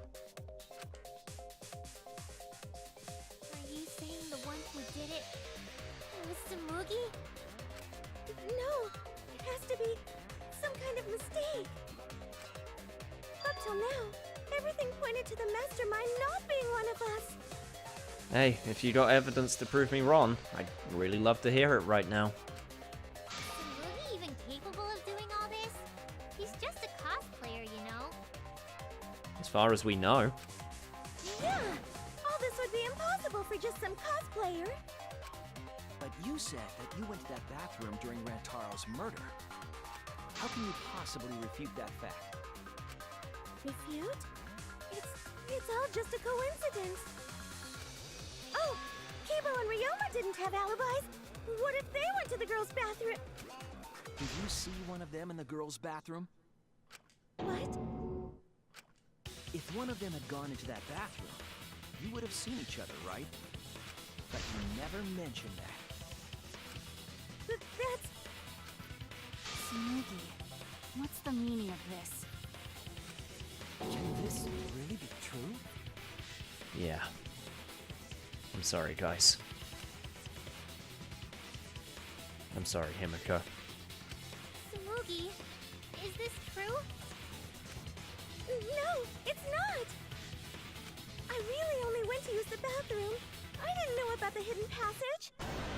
Are you saying the one who did it was Tsumugi? No, it has to be some kind of mistake. Up till now, everything pointed to the mastermind not being one of us. Hey, if you got evidence to prove me wrong, I'd really love to hear it right now. Is Tsumugi even capable of doing all this? He's just a cosplayer, you know. As far as we know. Yeah, all this would be impossible for just some cosplayer. But you said that you went to that bathroom during Rantaro's murder. How can you possibly refute that fact? Refute? It's all just a coincidence. didn't have alibis. What if they went to the girls' bathroom? Did you see one of them in the girls' bathroom? What? If one of them had gone into that bathroom, you would have seen each other, right? But you never mentioned that. But that's... Smoothie, what's the meaning of this? Can this really be true? Yeah. I'm sorry, guys. I'm sorry, Himiko. Smoogie, is this true? No, it's not! I really only went to use the bathroom. I didn't know about the hidden passage.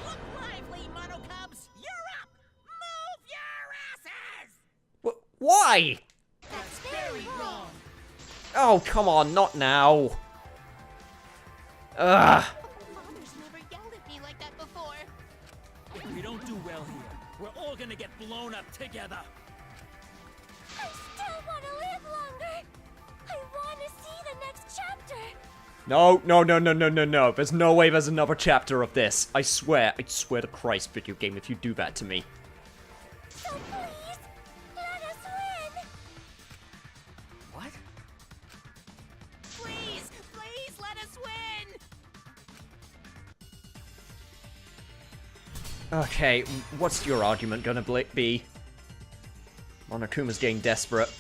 Look lively, Monocubs! You're up! Move your asses! Why? That's very wrong! Oh, come on, not now. Ugh. Father's never yelled at me like that before. If we don't do well here, we're all gonna get blown up together. I still want to live longer! I want to see the next chapter! No, no, no, no, no, no, no. There's no way there's another chapter of this. I swear to Christ, video game, if you do that to me. So please, let us win! What? Please, please let us win! Okay, what's your argument gonna be? Monokuma's getting desperate.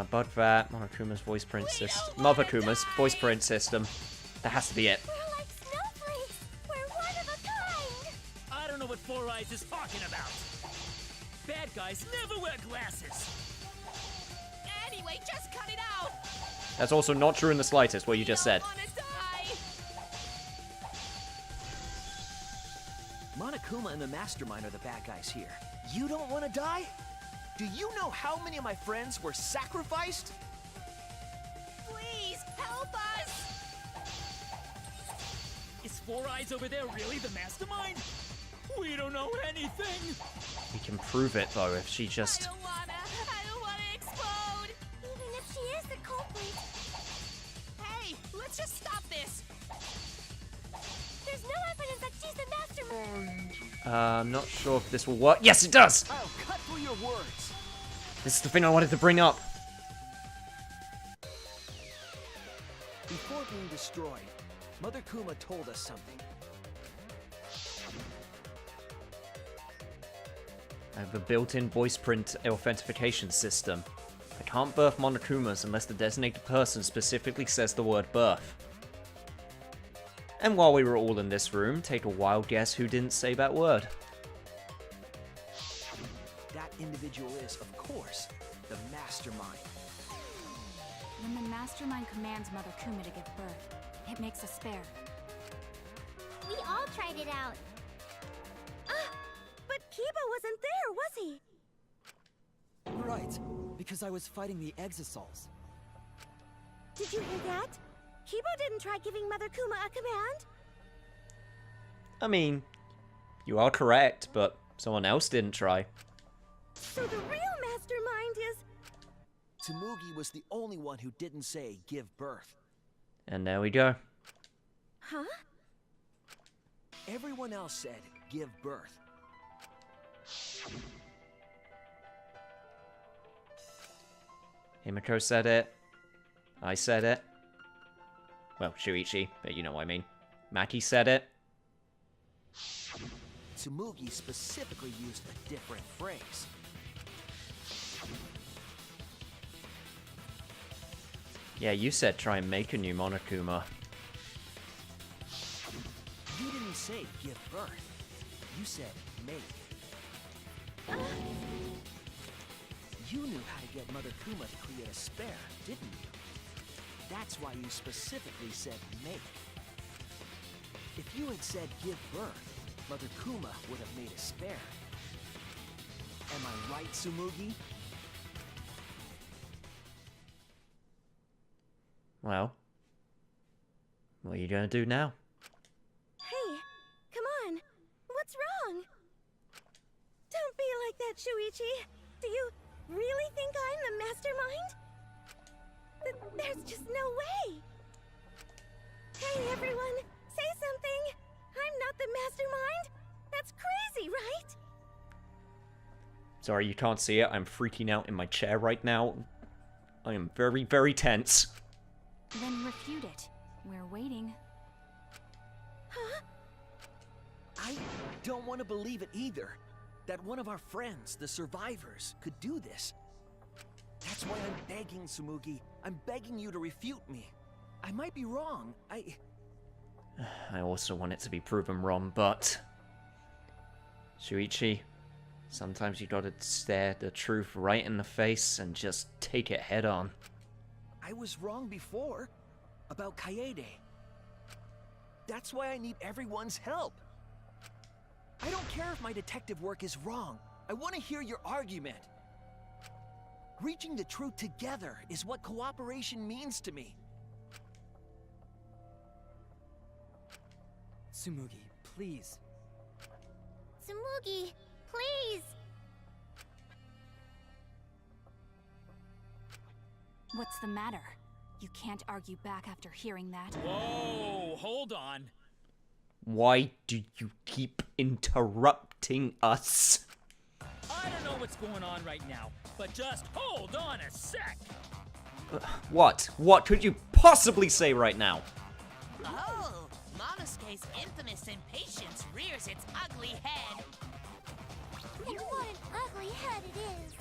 But that, Monokuma's voice print system. Mother Kuma's voice print system. That has to be it. We're like snowflakes! We're one of a kind! I don't know what Four Eyes is talking about. Bad guys never wear glasses. Anyway, just cut it out! That's also not true in the slightest, what you just said. I don't wanna die! Monokuma and the Mastermind are the bad guys here. You don't want to die? Do you know how many of my friends were sacrificed? Please, help us! Is Four Eyes over there really the mastermind? We don't know anything. We can prove it, though, if she just... I don't wanna explode! Even if she is the culprit, Hey, let's just stop this! there's no evidence that she's the mastermind! I'm not sure if this will work. Yes, it does! I'll cut through your words. This is the thing I wanted to bring up. Before being destroyed, Mother Kuma told us something. I have a built-in voice print authentication system. I can't birth Monokumas unless the designated person specifically says the word birth. And while we were all in this room, take a wild guess who didn't say that word. That individual is, of course, the Mastermind. When the Mastermind commands Mother Kuma to give birth, it makes a spare. We all tried it out. But Kiba wasn't there, was he? Right, because I was fighting the Exisals. Did you hear that? Kiba didn't try giving Mother Kuma a command. I mean, you are correct, but someone else didn't try. So the real mastermind is... Tsumugi was the only one who didn't say give birth. And there we go. Huh? Everyone else said give birth. Himiko said it. I said it. Well, Shuichi, but you know what I mean. Maki said it. Tsumugi specifically used a different phrase. Yeah, you said try and make a new Monokuma. You didn't say give birth. You said make. You knew how to get Mother Kuma to create a spare, didn't you? That's why you specifically said make. If you had said give birth, Mother Kuma would have made a spare. Am I right, Tsumugi? Well, what are you gonna do now? Hey, come on. What's wrong? Don't be like that, Shuichi. Do you really think I'm the mastermind? There's just no way. Hey, everyone. Say something. I'm not the Sorry, you can't see it. I'm freaking out in my chair right now. I am very, very tense. Then refute it. We're waiting. Huh? I don't want to believe it either. That one of our friends, the survivors, could do this. That's why I'm begging, Tsumugi. I'm begging you to refute me. I might be wrong. I also want it to be proven wrong, but... Shuichi, sometimes you gotta stare the truth right in the face and just take it head on. I was wrong before. About Kaede. That's why I need everyone's help. I don't care if my detective work is wrong. I want to hear your argument. Reaching the truth together is what cooperation means to me. Tsumugi, please. Tsumugi, please! What's the matter? You can't argue back after hearing that. Whoa, hold on. Why do you keep interrupting us? I don't know what's going on right now, but just hold on a sec. What? What could you possibly say right now? Oh, Monosuke's infamous impatience rears its ugly head. And what an ugly head it is!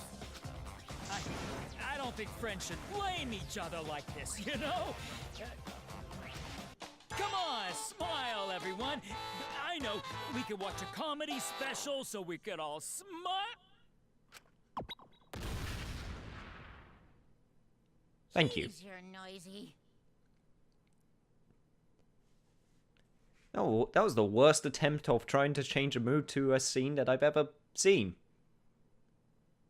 I don't think friends should blame each other like this, you know? Come on, smile, everyone. I know, we could watch a comedy special so we could all smile. Thank you. Jeez, you're noisy. Oh, that was the worst attempt of trying to change a mood to a scene that I've ever seen.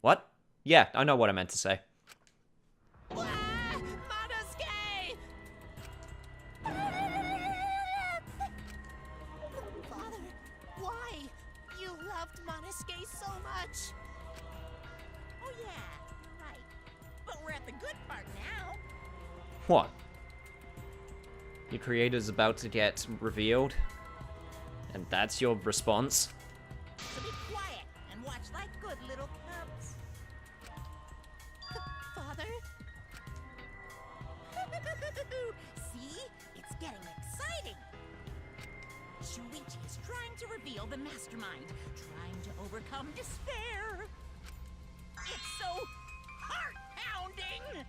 What? Yeah, I know what I meant to say. Ah, Monosuke! Father, why? You loved Monosuke so much. Oh yeah, you're right. But we're at the good part now. What? Your creator's about to get revealed? And that's your response? So be quiet and watch like good little cubs. Father? See? It's getting exciting. Shuichi is trying to reveal the mastermind, trying to overcome despair. It's so heart-pounding!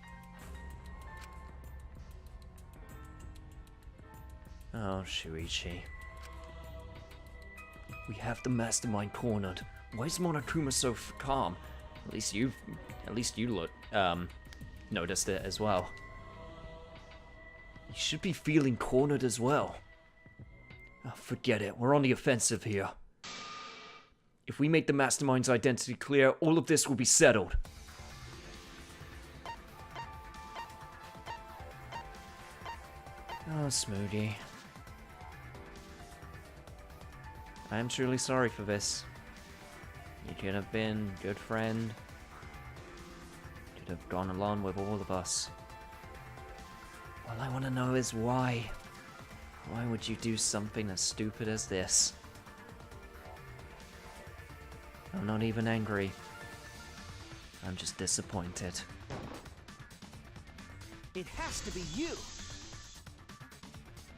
Oh, Shuichi. We have the mastermind cornered. Why is Monokuma so calm? At least you look, noticed it as well. You should be feeling cornered as well. Oh, forget it, we're on the offensive here. If we make the mastermind's identity clear, all of this will be settled. Oh, Smoogie. I am truly sorry for this. You could have been a good friend. Could have gone along with all of us. All I want to know is why. Why would you do something as stupid as this? I'm not even angry. I'm just disappointed. It has to be you,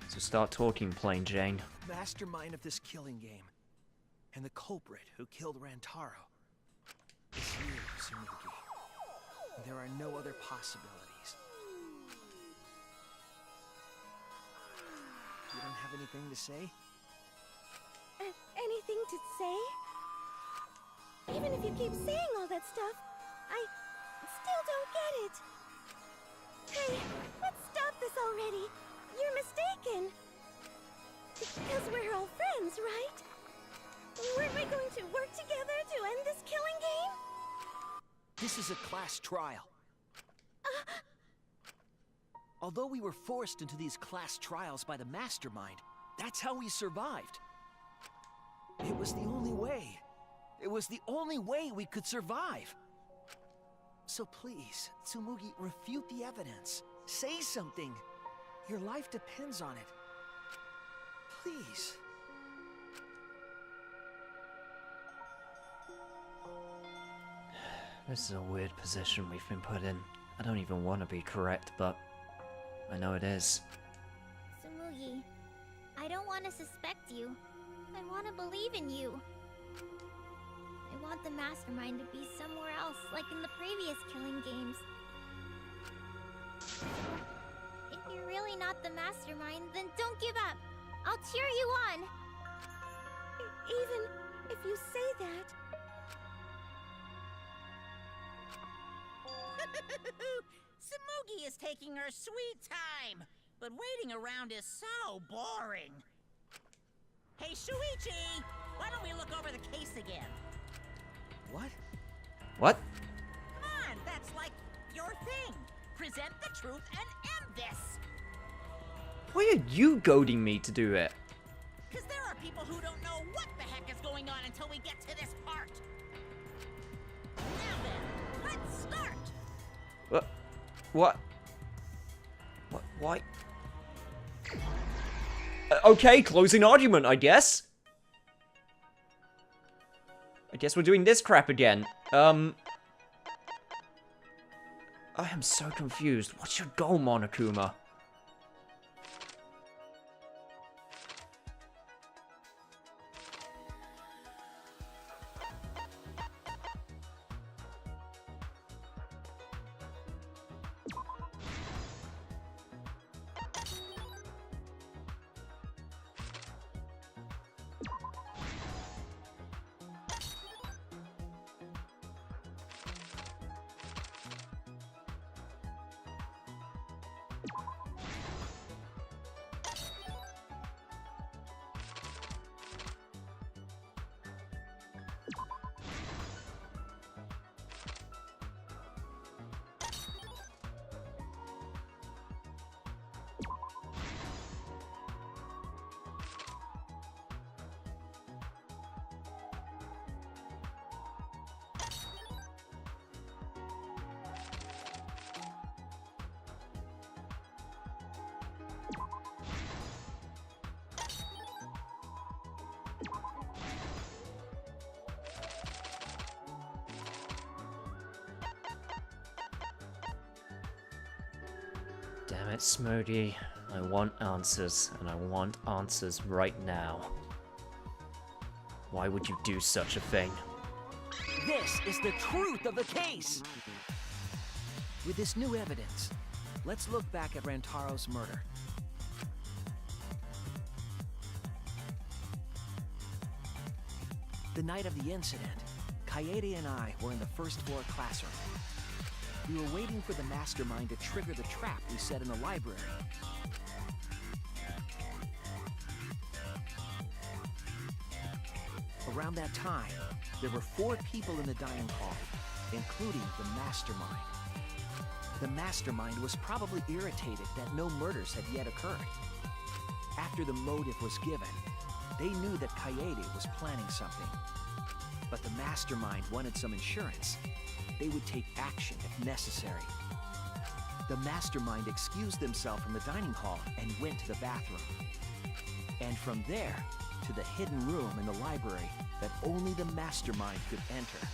So start talking, Plain Jane. mastermind of this killing game, and the culprit who killed Rantaro. It's you, Tsumugi. There are no other possibilities. You don't have anything to say? Anything to say? Even if you keep saying all that stuff, I still don't get it. Hey, let's stop this already. You're mistaken. Because we're all friends, right? Weren't we going to work together to end this killing game? This is a class trial. Although we were forced into these class trials by the mastermind, that's how we survived. It was the only way. It was the only way we could survive. So please, Tsumugi, refute the evidence. Say something. Your life depends on it. Please. This is a weird position we've been put in. I don't even want to be correct, but I know it is. Tsumugi, I don't want to suspect you. I want to believe in you. I want the mastermind to be somewhere else, like in the previous killing games. If you're really not the mastermind, then don't give up. I'll cheer you on. Even if you say that... Tsumugi is taking her sweet time, but waiting around is so boring. Hey, Shuichi! Why don't we look over the case again? What? What? Come on, that's like your thing. Present the truth and end this. Why are you goading me to do it? Because there are people who don't know what the heck is going on until we get to this part. Now then, let's start. What? What? Why? Okay, closing argument, I guess. I guess we're doing this crap again. I am so confused. What's your goal, Monokuma? Damn it, Smokey. I want answers, and I want answers right now. Why would you do such a thing? This is the truth of the case! With this new evidence, let's look back at Rantaro's murder. The night of the incident, Kaede and I were in the first floor classroom. We were waiting for the mastermind to trigger the trap we set in the library. Around that time, there were 4 people in the dining hall, including the mastermind. The mastermind was probably irritated that no murders had yet occurred. After the motive was given, they knew that Kaede was planning something. But the mastermind wanted some insurance. They would take action if necessary. The mastermind excused themselves from the dining hall and went to the bathroom. And from there, to the hidden room in the library that only the mastermind could enter.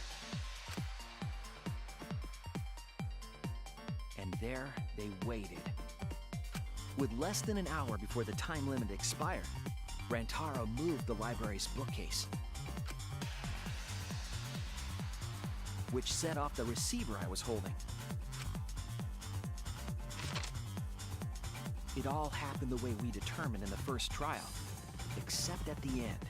And there they waited. With less than an hour before the time limit expired, Rantaro moved the library's bookcase, which set off the receiver I was holding. It all happened the way we determined in the first trial, except at the end.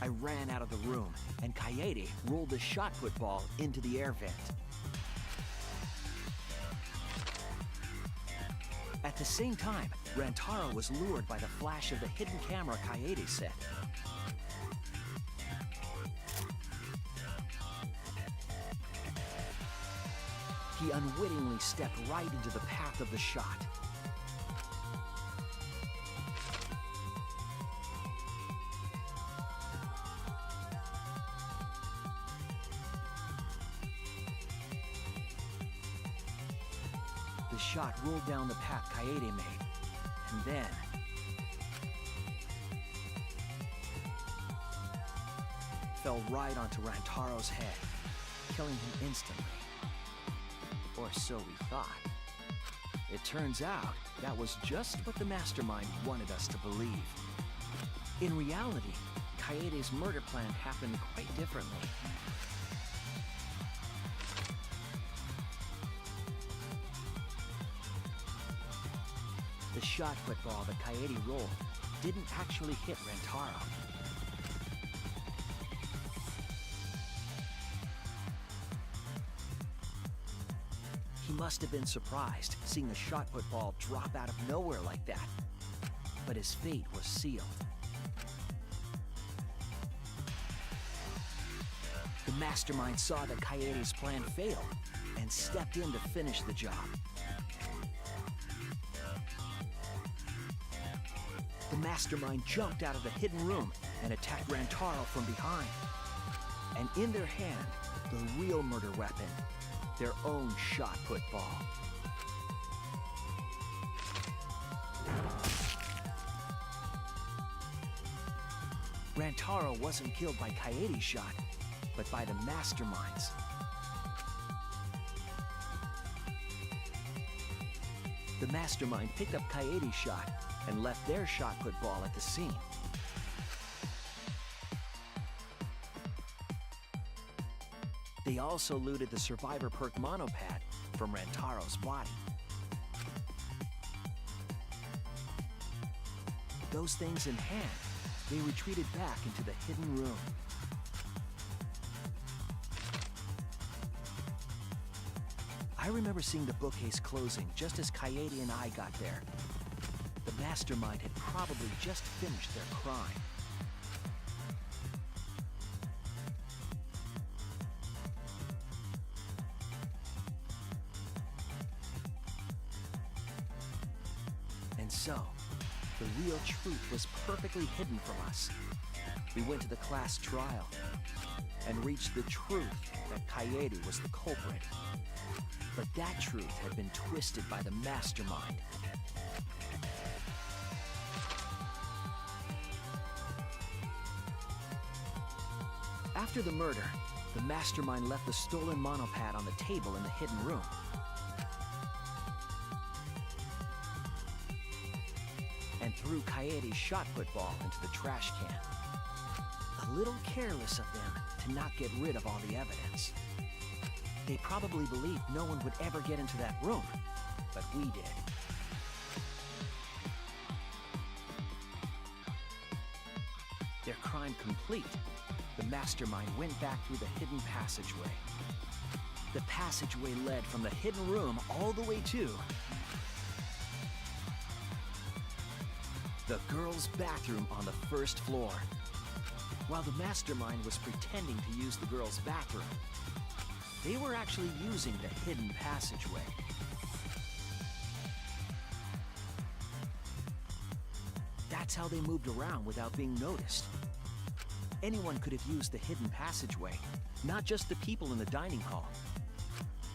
I ran out of the room, and Kaede rolled the shot put ball into the air vent. At the same time, Rantaro was lured by the flash of the hidden camera Kaede set. He unwittingly stepped right into the path of the shot. The shot rolled down the path Kaede made, and then... fell right onto Rantaro's head, killing him instantly. Or so we thought. It turns out that was just what the mastermind wanted us to believe. In reality, Kaede's murder plan happened quite differently. The shot put ball that Kaede rolled didn't actually hit Rantaro. He must have been surprised seeing the shot put ball drop out of nowhere like that. But his fate was sealed. The mastermind saw that Kaede's plan failed and stepped in to finish the job. The mastermind jumped out of the hidden room and attacked Rantaro from behind. And in their hand, the real murder weapon, their own shot put ball. Rantaro wasn't killed by Kaede's shot, but by the masterminds. The mastermind picked up Kaede's shot and left their shot put ball at the scene. They also looted the survivor perk monopad from Rantaro's body. Those things in hand, they retreated back into the hidden room. I remember seeing the bookcase closing just as Kaede and I got there. The mastermind had probably just finished their crime. And so, the real truth was perfectly hidden from us. We went to the class trial and reached the truth that Kaede was the culprit. But that truth had been twisted by the mastermind. After the murder, the mastermind left the stolen monopad on the table in the hidden room. And threw Kaede's shot put ball into the trash can. A little careless of them to not get rid of all the evidence. They probably believed no one would ever get into that room, but we did. Their crime complete, the mastermind went back through the hidden passageway. The passageway led from the hidden room all the way to the girls' bathroom on the first floor. While the mastermind was pretending to use the girls' bathroom, they were actually using the hidden passageway. That's how they moved around without being noticed. Anyone could have used the hidden passageway, not just the people in the dining hall.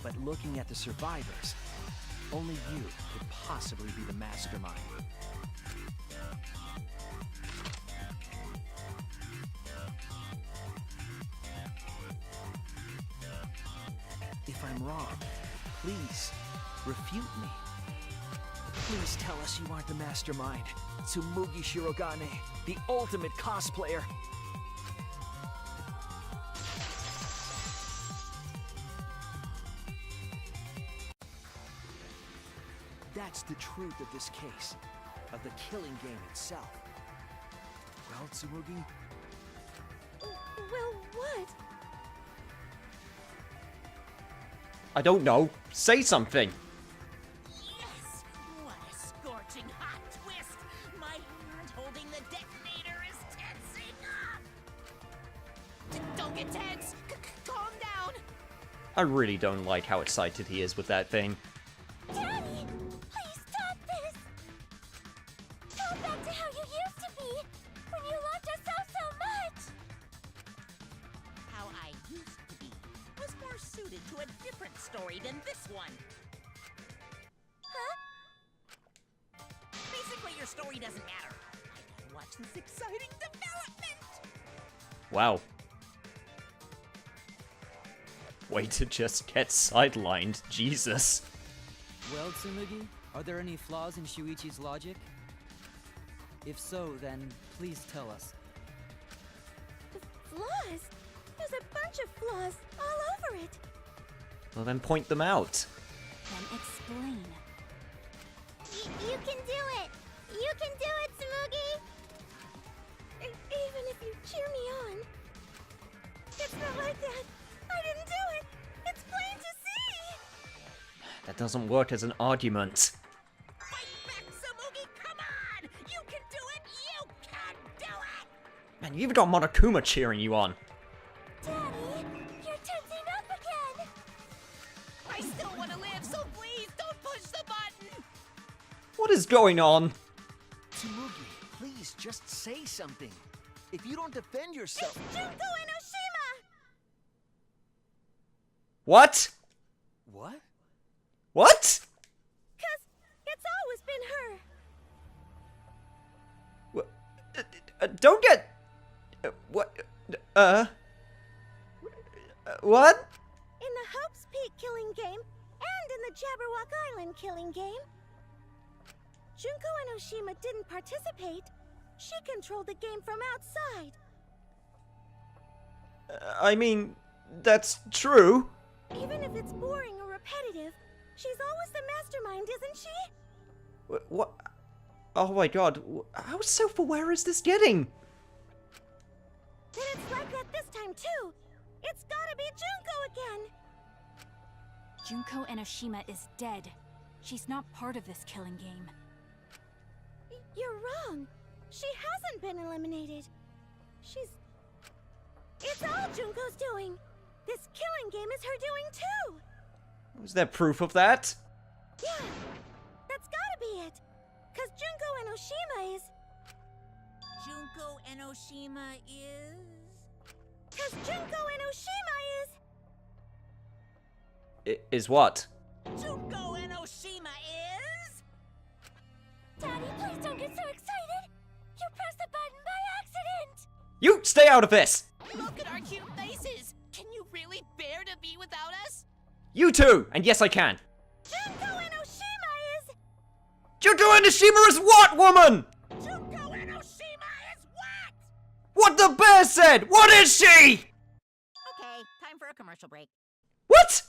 But looking at the survivors, only you could possibly be the mastermind. If I'm wrong, please, refute me. Please tell us you aren't the mastermind. Tsumugi Shirogane, the ultimate cosplayer. That's the truth of this case, of the killing game itself. Well, Tsumugi? Well, what? I don't know. Say something. Yes! What a scorching hot twist! My hand holding the detonator is tensing up! Don't get tense! Calm down! I really don't like how excited he is with that thing. Daddy! Please stop this! Go back to how you used to be! When you loved us so much! How I used to be was more suited to a different story than this one. Huh? Basically, story doesn't matter. I gotta watch this exciting development. Wow. Way to just get sidelined. Jesus. Well, Tsumugi, are there any flaws in Shuichi's logic? If so, then please tell us. Flaws? There's a bunch of flaws all over it. Well, then point them out. Then explain. You can do it! You can do it, Tsumugi! Even if you cheer me on. It's not like that. I didn't do it. It's plain to see. That doesn't work as an argument. Fight back, Tsumugi! Come on! You can do it! You can do it! Man, you even got Monokuma cheering you on. Daddy, you're tensing up again. I still want to live, so please don't push the button! What is going on? Tsumugi, please just say something. If you don't defend yourself... Junko and Oshima! What? What? What? 'Cause it's always been her. Don't get... what? What? In the Hope's Peak killing game, and in the Jabberwock Island killing game. Junko and Oshima didn't participate. She controlled the game from outside. I mean, that's true. Even if it's boring or repetitive, she's always the mastermind, isn't she? What? Oh my god, how self-aware is this getting? Then it's like that this time too. It's gotta be Junko again. Junko and Oshima is dead. She's not part of this killing game. You're wrong. She hasn't been eliminated. It's all Junko's doing. This killing game is her doing too. Was there proof of that? Yeah, that's gotta be it. 'Cause Junko and Oshima is... Junko and Oshima is... 'Cause Junko and Oshima is... Is what? Junko and Oshima is... Daddy, please don't get so excited. You pressed the button by accident. You stay out of this! Look at our cute faces! Can you really bear to be without us? You too! And yes, I can. Junko and Oshima is... Junko and Oshima is what, woman? Junko and Oshima is what? What the bear said! What is she? Okay, time for a commercial break. What?